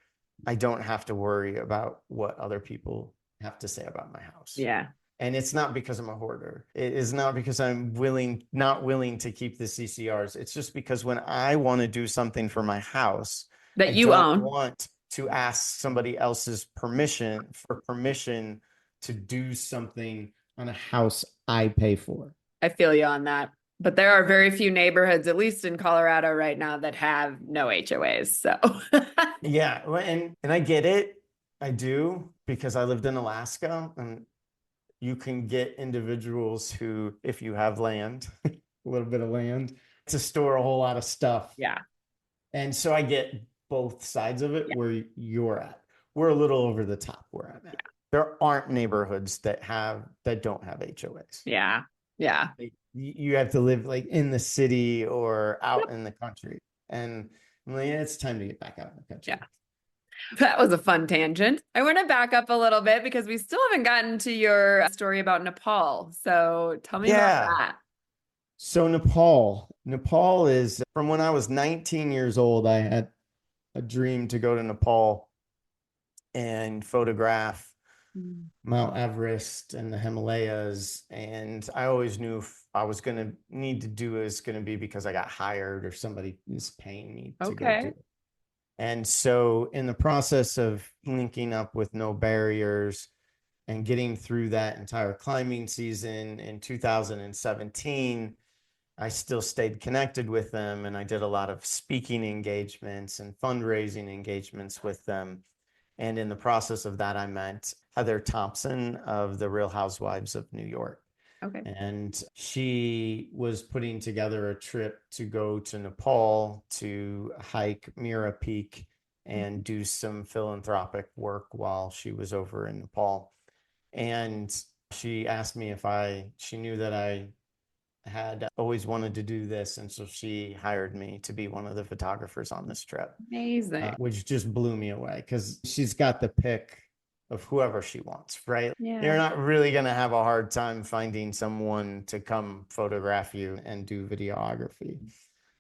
I don't have to worry about what other people have to say about my house. Yeah. And it's not because I'm a hoarder. It is not because not willing to keep the CCRs. It's just because when I want to do something for my house, I That you don't own. want to ask somebody else's permission to do something on a house I pay for. I feel you on that. But there are very few neighborhoods, at least in Colorado right now, that have no HOAs. So, Yeah, and I get it. I do because I lived in Alaska and you can get individuals who, if you have land, a little bit of land, to store a whole lot of stuff. yeah. And so I get both sides of it Yeah. where you're at. We're a little over the top where I'm at. There aren't neighborhoods that don't have HOAs. Yeah. Yeah. Like, you have to live like in the city or out Yep. in the country. And I'm like, yeah, it's time to get back out in the Yeah. country. That was a fun tangent. I want to back up a little bit because we still haven't gotten to your story about Nepal. So tell me about Yeah. that. So Nepal is from when I was 19 years old, I had a dream to go to Nepal and photograph Mm. Mount Everest and the Himalayas. And I always knew if I was going to need to do it, it's going to be because I got hired or somebody is paying me to go do Okay. it. And so, in the process of linking up with No Barriers and getting through that entire climbing season in 2017, I still stayed connected with them and I did a lot of speaking engagements and fundraising engagements with them. And in the process of that, I met Heather Thompson of the Real Housewives of New York. Okay. And she was putting together a trip to go to Nepal to hike Mira Peak and do some philanthropic work while she was over in Nepal. And she asked me she knew that I had always wanted to do this. And so she hired me to be one of the photographers on this trip, Amazing. which just blew me away because she's got the pick of whoever she wants, right? You're Yeah. not really going to have a hard time finding someone to come photograph you and do videography.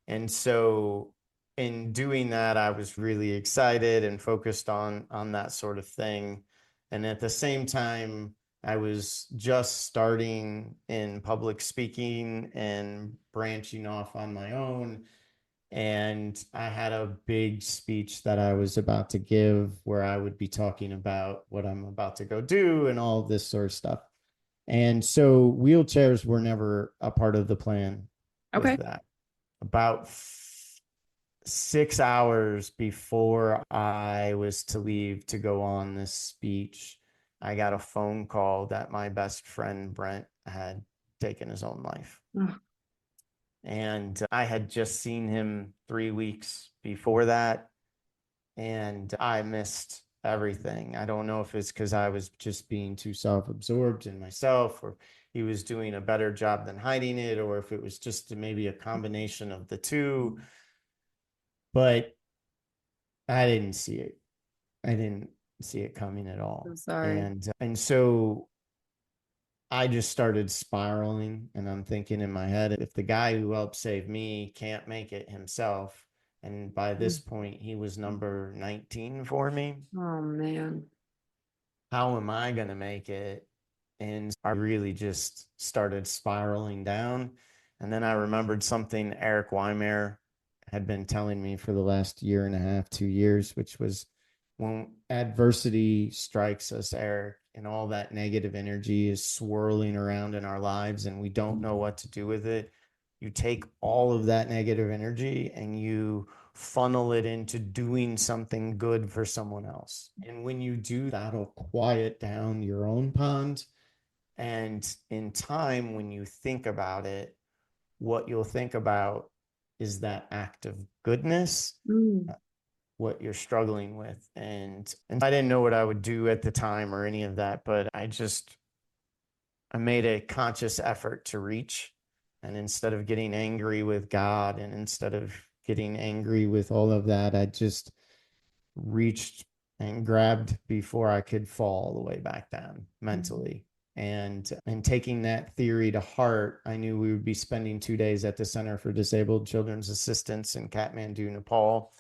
And so in doing that, I was really excited and focused on that sort of thing. And at the same time, I was just starting in public speaking and branching off on my own. And I had a big speech that I was about to give where I would be talking about what I'm about to go do and all this sort of stuff. And so wheelchairs were never a part of the plan with Okay. that. About 6 hours before I was to leave to go on this speech, I got a phone call that my best friend Brent had taken his own life. Oh, And I had just seen him 3 weeks before that, and I missed everything. I don't know if it's because I was just being too self-absorbed in myself, or he was doing a better job than hiding it, or if it was just maybe a combination of the two. But I didn't see it. I didn't see it coming at I'm all. sorry. And so I just started spiraling, and I'm thinking in my head, if the guy who helped save me can't make it himself, And by this point, he was number 19 for me. Oh man. How am I going to make it? And I really just started spiraling down. And then I remembered something Eric Weimer had been telling me for the last year and a half, 2 years, which was when adversity strikes us, Eric, and all that negative energy is swirling around in our lives and we don't know what to do with it. You take all of that negative energy and you funnel it into doing something good for someone else. And when you do, that'll quiet down your own pond. And in time, when you think about it, what you'll think about is that act of goodness, Mm. what you're struggling with. And I didn't know what I would do at the time or any of that, but I made a conscious effort to reach. And instead of getting angry with God and instead of getting angry with all of that, I just reached and grabbed before I could fall all the way back down mentally. And taking that theory to heart, I knew we would be spending 2 days at the Center for Disabled Children's Assistance in Kathmandu, Nepal.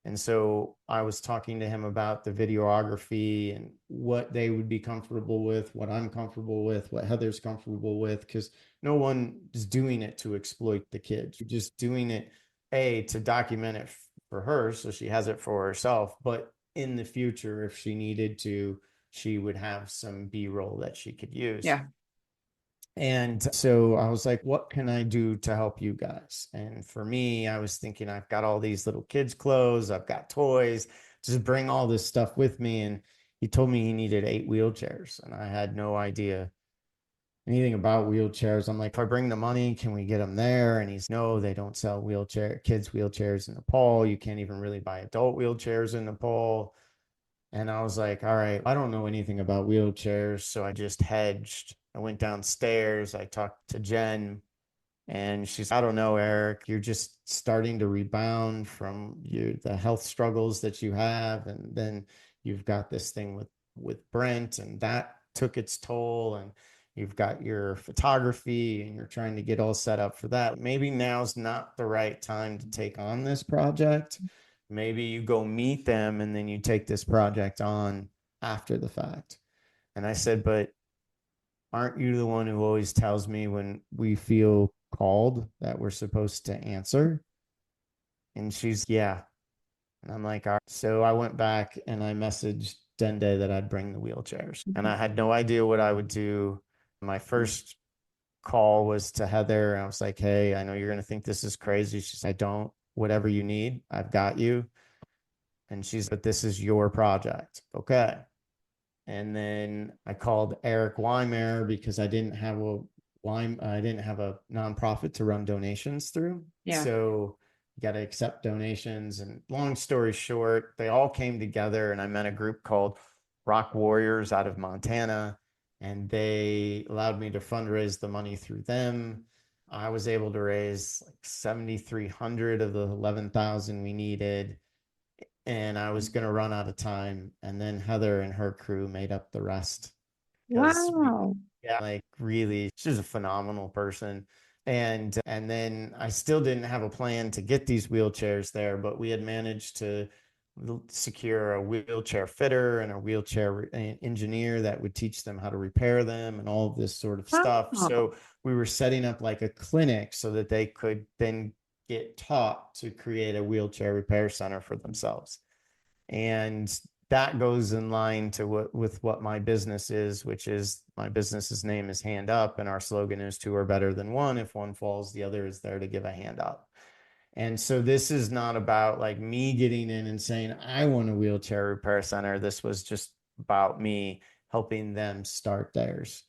And so I was talking to him about the videography and what they would be comfortable with, what I'm comfortable with, what Heather's comfortable with, because no one is doing it to exploit the kids. You're just doing it, to document it for her so she has it for herself. But in the future, if she needed to, she would have some B-roll that she could use. Yeah. And so I was like, what can I do to help you guys? And for me, I was thinking, I've got all these little kids' clothes, I've got toys, just bring all this stuff with me. And he told me he needed 8 wheelchairs. And I had no idea anything about wheelchairs. I'm like, if I bring the money, can we get them there? And he's, no, they don't sell kids' wheelchairs in Nepal. You can't even really buy adult wheelchairs in Nepal. And I was like, all right, I don't know anything about wheelchairs. So I just hedged. I went downstairs. I talked to Jen, and she's, I don't know, Eric, you're just starting to rebound from the health struggles that you have. And then you've got this thing with Brent, and that took its toll. And you've got your photography and you're trying to get all set up for that. Maybe now's not the right time to take on this project. Maybe you go meet them and then you take this project on after the fact. And I said, but aren't you the one who always tells me when we feel called that we're supposed to answer? And she's, yeah. And I'm like, all right. So I went back and I messaged Dende that I'd bring the wheelchairs. And I had no idea what I would do. My first call was to Heather. And I was like, hey, I know you're going to think this is crazy. She said, I don't. Whatever you need, I've got you. And she's, but this is your project. Okay. And then I called Eric Weimer because I didn't have a nonprofit to run donations through. Yeah. So you got to accept donations. And long story short, they all came together and I met a group called Rock Warriors out of Montana. And they allowed me to fundraise the money through them. I was able to raise like 7,300 of the 11,000 we needed. And I was going to run out of time. And then Heather and her crew made up the rest because Wow. yeah, like really, she's a phenomenal person. And then I still didn't have a plan to get these wheelchairs there, but we had managed to secure a wheelchair fitter and a wheelchair engineer that would teach them how to repair them and all of this sort of stuff. Wow. So we were setting up like a clinic so that they could then get taught to create a wheelchair repair center for themselves. And that goes in line to what my business is, which is my business's name is Hand Up, and our slogan is two are better than one. If one falls, the other is there to give a hand up. And so this is not about like me getting in and saying, I want a wheelchair repair center. This was just about me helping them start theirs.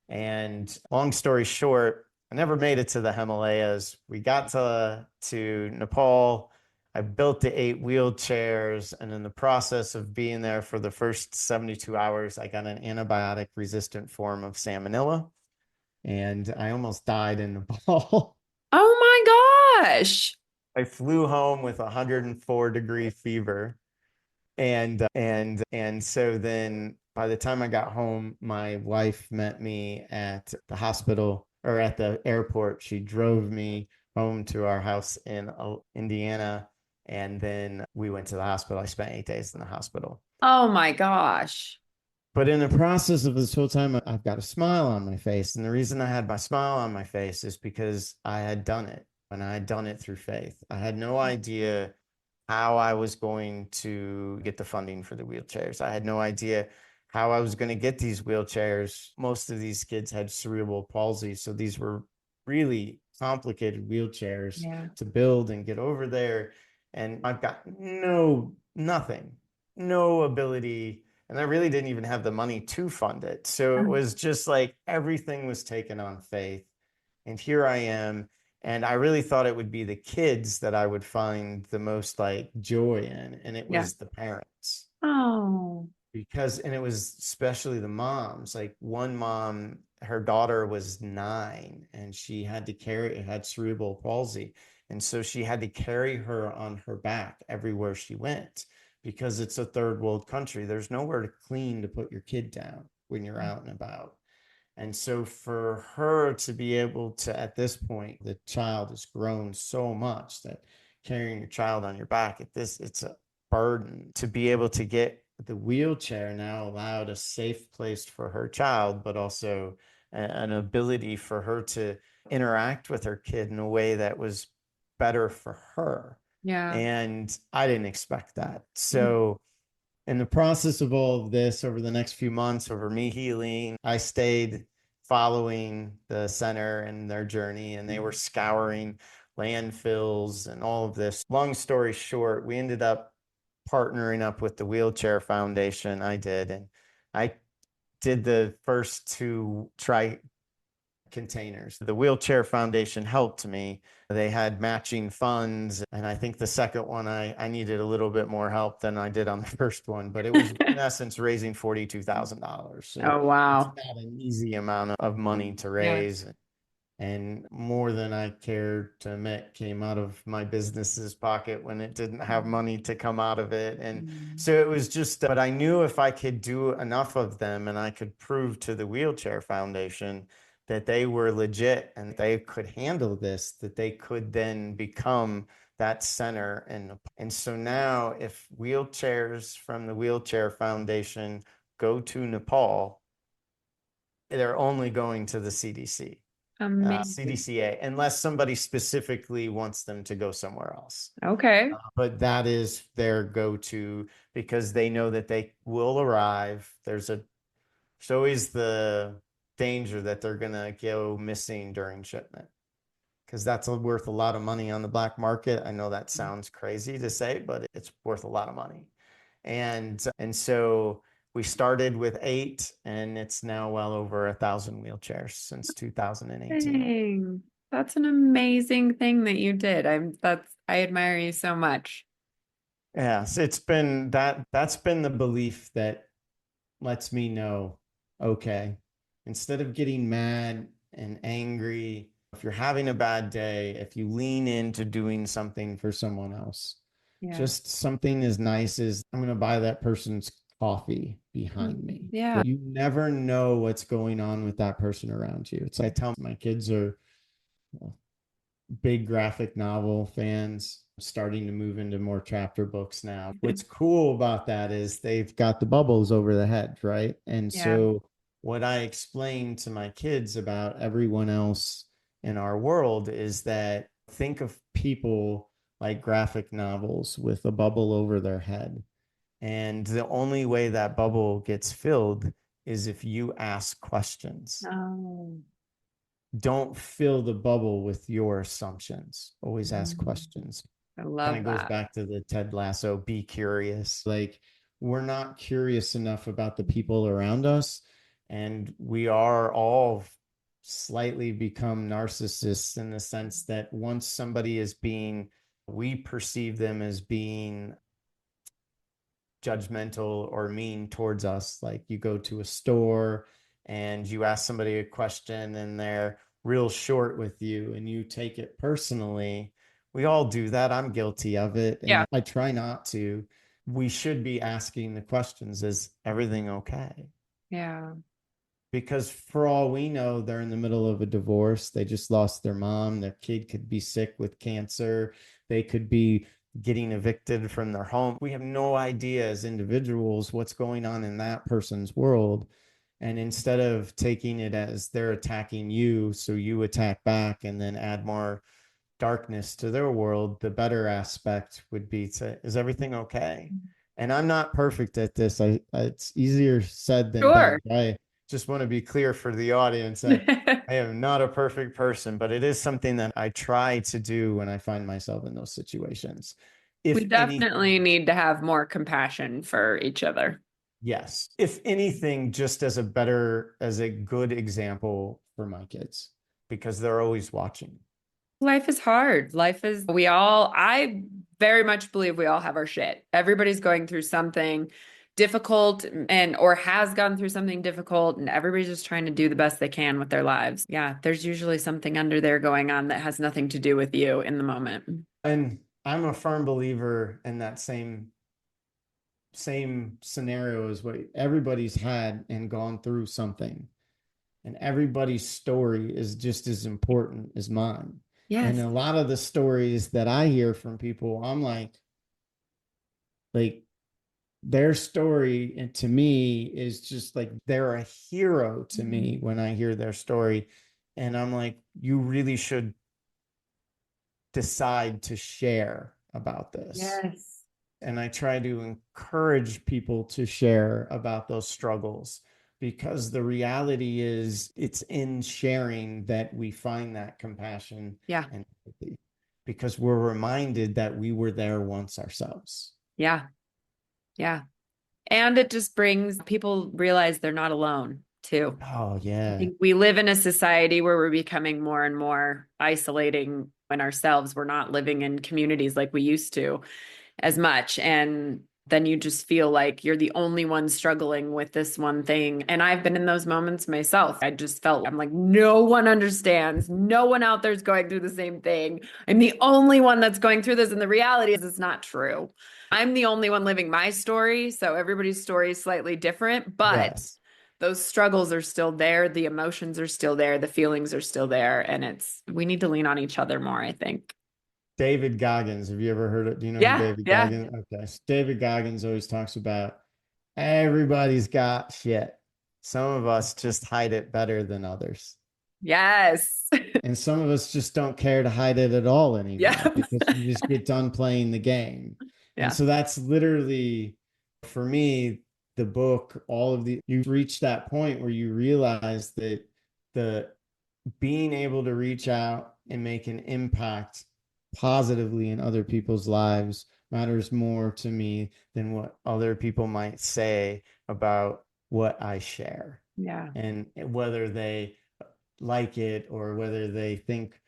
And long story short, I never made it to the Himalayas. We got to Nepal. I built the 8 wheelchairs, and in the process of being there for the first 72 hours, I got an antibiotic resistant form of salmonella, and I almost died in Nepal. Oh my gosh. I flew home with 104-degree fever. And so then by the time I got home, my wife met me at the hospital or at the airport. She drove me home to our house in Indiana. And then we went to the hospital. I spent 8 days in the hospital. Oh my gosh. But in the process of this whole time, I've got a smile on my face. And the reason I had my smile on my face is because I had done it, and I had done it through faith. I had no idea how I was going to get the funding for the wheelchairs. I had no idea how I was going to get these wheelchairs. Most of these kids had cerebral palsy. So these were really complicated wheelchairs Yeah. to build and get over there. And I've got nothing, no ability. And I really didn't even have the money to fund it. So it was just like everything was taken on faith. And here I am. And I really thought it would be the kids that I would find the most like joy in. And it Yeah. was the parents. Oh, And it was especially the moms. Like one mom, her daughter was 9 and she had cerebral palsy. And so she had to carry her on her back everywhere she went because it's a third world country. There's nowhere to clean to put your kid down when you're out and about. And so for her to be able to, at this point, the child has grown so much that carrying your child on your back it's a burden. To be able to get the wheelchair now allowed a safe place for her child, but also an ability for her to interact with her kid in a way that was better for her. yeah. And I didn't expect that. So in the process of all of this, over the next few months, over me healing, I stayed following the center and their journey, and they were scouring landfills and all of this. Long story short, we ended up partnering up with the Wheelchair Foundation. I did, and I did the first 2 try containers. The Wheelchair Foundation helped me. They had matching funds. And I think the second one, I needed a little bit more help than I did on the first one, but it was in essence raising $42,000. So Oh, it's wow. not an easy amount of money to Yeah. raise. And more than I cared to admit came out of my business's pocket when it didn't have money to come out of it. And so it was just, but I knew if I could do enough of them and I could prove to the Wheelchair Foundation that they were legit and they could handle this, that they could then become that center. And so now if wheelchairs from the Wheelchair Foundation go to Nepal, they're only going to the CDC. Amazing. CDCA, unless somebody specifically wants them to go somewhere else. Okay. But that is their go-to because they know that they will arrive. There's always the danger that they're going to go missing during shipment because that's worth a lot of money on the black market. I know that sounds crazy to say, but it's worth a lot of money. And so we started with 8 and it's now well over 1,000 wheelchairs since 2018. Dang. That's an amazing thing that you did. I admire you so much. Yes, it's been that's been the belief that lets me know, okay, instead of getting mad and angry, if you're having a bad day, if you lean into doing something for someone else, Yeah. just something as nice as I'm going to buy that person's coffee behind me. Yeah. You never know what's going on with that person around you. It's I tell my kids are big graphic novel fans, starting to move into more chapter books now. What's cool about that is they've got the bubbles over the head, right? And Yeah. so what I explain to my kids about everyone else in our world is that think of people like graphic novels with a bubble over their head. And the only way that bubble gets filled is if you ask questions. Oh. Don't fill the bubble with your assumptions. Always ask questions. I Kind love of goes that. back to the Ted Lasso, be curious. Like we're not curious enough about the people around us. And we are all slightly become narcissists in the sense that once somebody is we perceive them as being judgmental or mean towards us. Like you go to a store and you ask somebody a question and they're real short with you and you take it personally. We all do that. I'm guilty of it. Yeah. And I try not to. We should be asking the questions, is everything okay? Yeah. Because for all we know, they're in the middle of a divorce. They just lost their mom. Their kid could be sick with cancer. They could be getting evicted from their home. We have no idea as individuals what's going on in that person's world. And instead of taking it as they're attacking you, so you attack back and then add more darkness to their world, the better aspect would be to, is everything okay? And I'm not perfect at this. It's easier said than done. Sure. I just want to be clear for the audience. I am not a perfect person, but it is something that I try to do when I find myself in those situations. We If definitely anything, need to have more compassion for each other. yes. If anything, just as a better, as a good example for my kids, because they're always watching. Life is hard. I very much believe we all have our shit. Everybody's going through something difficult and or has gone through something difficult, and everybody's just trying to do the best they can with their lives. Yeah, there's usually something under there going on that has nothing to do with you in the moment. And I'm a firm believer in that same scenario as what everybody's had and gone through something. And everybody's story is just as important as mine. And Yes. a lot of the stories that I hear from people, I'm like their story and to me is just like they're a hero to me when I hear their story. And I'm like, you really should decide to share about this. Yes. And I try to encourage people to share about those struggles because the reality is it's in sharing that we find that compassion Yeah. and empathy because we're reminded that we were there once ourselves. Yeah. Yeah. And it just brings people realize they're not alone too. Oh, I yeah. think we live in a society where we're becoming more and more isolating in ourselves. We're not living in communities like we used to as much. And then you just feel like you're the only one struggling with this one thing. And I've been in those moments myself. I just felt I'm like, no one understands. No one out there is going through the same thing. I'm the only one that's going through this. And the reality is, it's not true. I'm the only one living my story. So everybody's story is slightly different, but Yes. those struggles are still there. The emotions are still there. The feelings are still there. And we need to lean on each other more, I think. David Goggins. Have you ever heard of, do you know who Yeah. David Yeah. Goggins? Okay. So David Goggins always talks about everybody's got shit. Some of us just hide it better than others. Yes. And some of us just don't care to hide it at all Yeah. anymore because we just get done playing the game. And Yeah. so that's literally, for me, the book, all of the, you reach that point where you realize that the being able to reach out and make an impact positively in other people's lives matters more to me than what other people might say about what I share. Yeah. And whether they like it or whether they think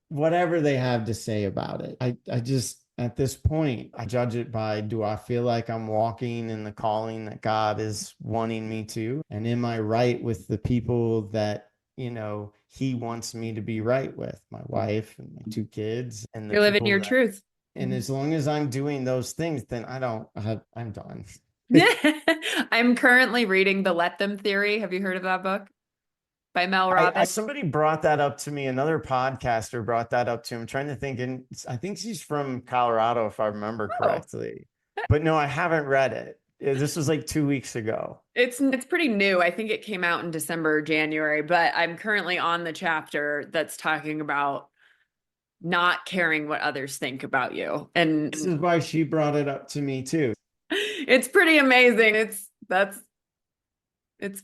whatever they have to say about it. I just, at this point, I judge it by, do I feel like I'm walking in the calling that God is wanting me to? And am I right with the people that, he wants me to be right with, my wife and my two kids and the You're living people your that, truth. and as long as I'm doing those things, then I'm done. I'm currently reading The Let Them Theory. Have you heard of that book by Mel Robbins? Somebody brought that up to me. Another podcaster brought that up to him. I'm trying to think, and I think she's from Colorado, if I remember Oh, correctly. But no, I haven't read it. This was like 2 weeks ago. it's pretty new. I think it came out in December or January, but I'm currently on the chapter that's talking about not caring what others think about you. This is why she brought it up to me too. It's pretty amazing. It's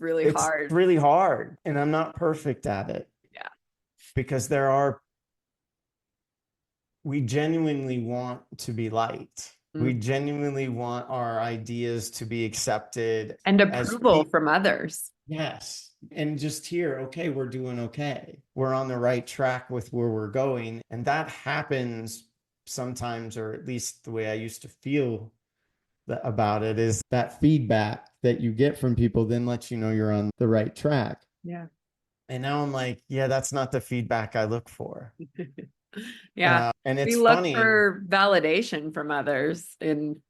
really It's hard. really hard, and I'm not perfect at it Yeah. because we genuinely want to be liked. We Mm. genuinely want our ideas to be accepted And as approval people. from others. Yes. And just here, okay, we're doing okay. We're on the right track with where we're going. And that happens sometimes, or at least the way I used to feel about it is that feedback that you get from people then lets you know you're on the right track. Yeah. And now I'm like, yeah, that's not the feedback I look for. Yeah. And We it's look funny. for validation from others in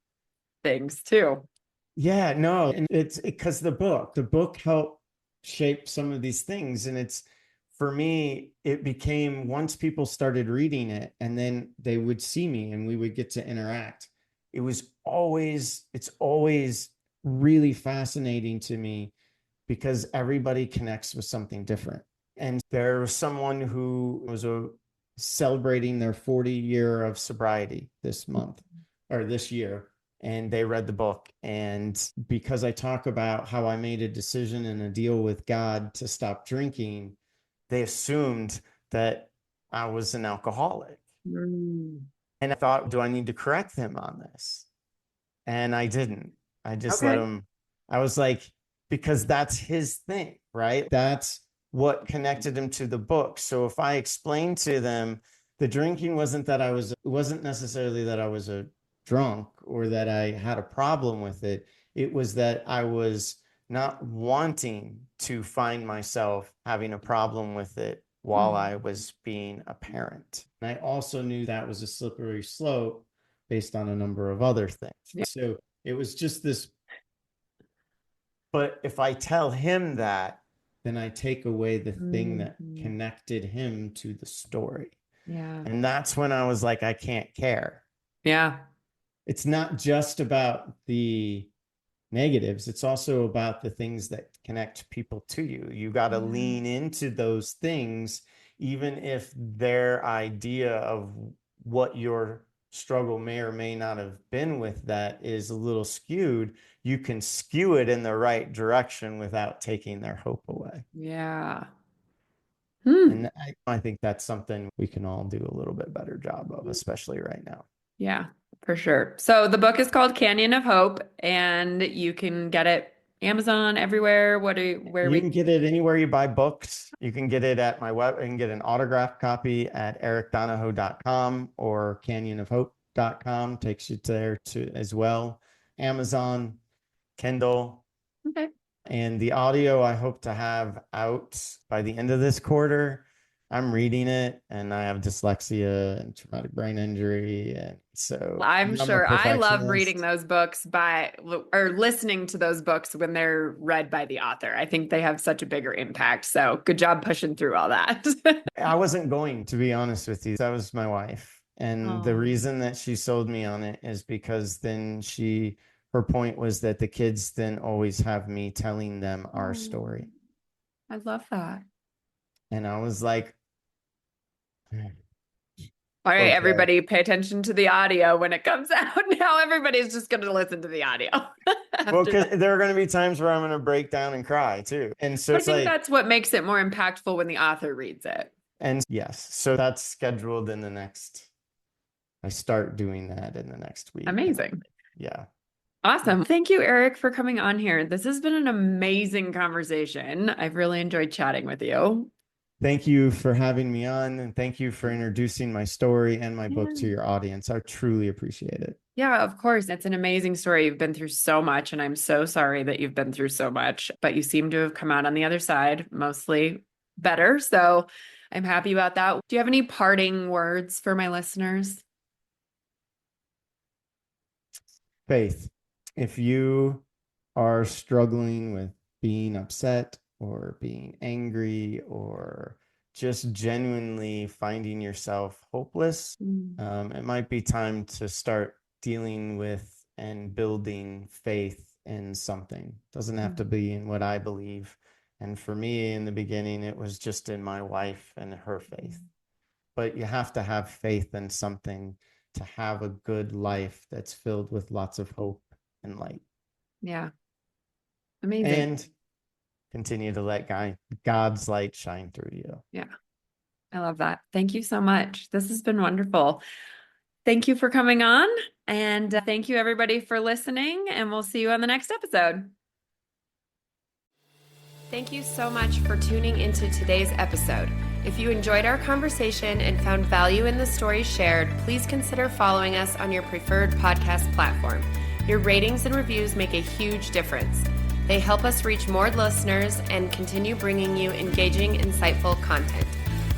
things too. Yeah, no, and it's because the book helped shape some of these things. And it's, for me, it became, once people started reading it and then they would see me and we would get to interact, it's always really fascinating to me because everybody connects with something different. And there was someone who was celebrating their 40-year of sobriety this month or this year. And they read the book. And because I talk about how I made a decision and a deal with God to stop drinking, they assumed that I was an alcoholic. And I thought, do I need to correct him on this? And I didn't. I just let him. I was like, because that's his thing, right? That's what connected him to the book. So if I explained to them, the drinking wasn't necessarily that I was a drunk or that I had a problem with it. It was that I was not wanting to find myself having a problem with it while I was being a parent. And I also knew that was a slippery slope based on a number of other things. Yeah. So it was just this. But if I tell him that, then I take away the thing that connected him to the story. Yeah. And that's when I was like, I can't care. Yeah. It's not just about the negatives. It's also about the things that connect people to you. You got to lean into those things, even if their idea of what your struggle may or may not have been with that is a little skewed. You can skew it in the right direction without taking their hope away. Yeah. And I think that's something we can all do a little bit better job of, especially right now. Yeah, for sure. So the book is called Canyon of Hope, and you can get it Amazon, everywhere. You can get it anywhere you buy books. You can get it at my web. You can get an autographed copy at ericdonaho.com or canyonofhope.com. Takes you there too as well. Amazon, Kindle. Okay. And the audio I hope to have out by the end of this quarter. I'm reading it and I have dyslexia and traumatic brain injury. And so I'm sure I love reading those books or listening to those books when they're read by the author. I think they have such a bigger impact. So good job pushing through all that. I wasn't going, to be honest with you. That was my wife. And the reason that she sold me on it is because then her point was that the kids then always have me telling them our story. I love that. And I was like, all right, everybody pay attention to the audio when it comes out. Now everybody's just going to listen to the audio. Well, because there are going to be times where I'm going to break down and cry too. And so I think that's what makes it more impactful when the author reads it. And yes, so that's scheduled I start doing that in the next week. Amazing. Yeah. Awesome. Thank you, Eric, for coming on here. This has been an amazing conversation. I've really enjoyed chatting with you. Thank you for having me on, and thank you for introducing my story and my book to your audience. I truly appreciate it. Yeah, of course. It's an amazing story. You've been through so much, and I'm so sorry that you've been through so much, but you seem to have come out on the other side mostly better. So I'm happy about that. Do you have any parting words for my listeners? Faith. If you are struggling with being upset or being angry or just genuinely finding yourself hopeless, it might be time to start dealing with and building faith in something. It doesn't have to be in what I believe. And for me, in the beginning, it was just in my wife and her faith. But you have to have faith in something to have a good life that's filled with lots of hope and light. Yeah. Amazing. And continue to let God's light shine through you. Yeah. I love that. Thank you so much. This has been wonderful. Thank you for coming on. And thank you, everybody, for listening. And we'll see you on the next episode. Thank you so much for tuning into today's episode. If you enjoyed our conversation and found value in the stories shared, please consider following us on your preferred podcast platform. Your ratings and reviews make a huge difference. They help us reach more listeners and continue bringing you engaging, insightful content.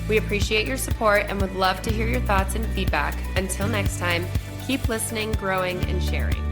We appreciate your support and would love to hear your thoughts and feedback. Until next time, keep listening, growing, and sharing.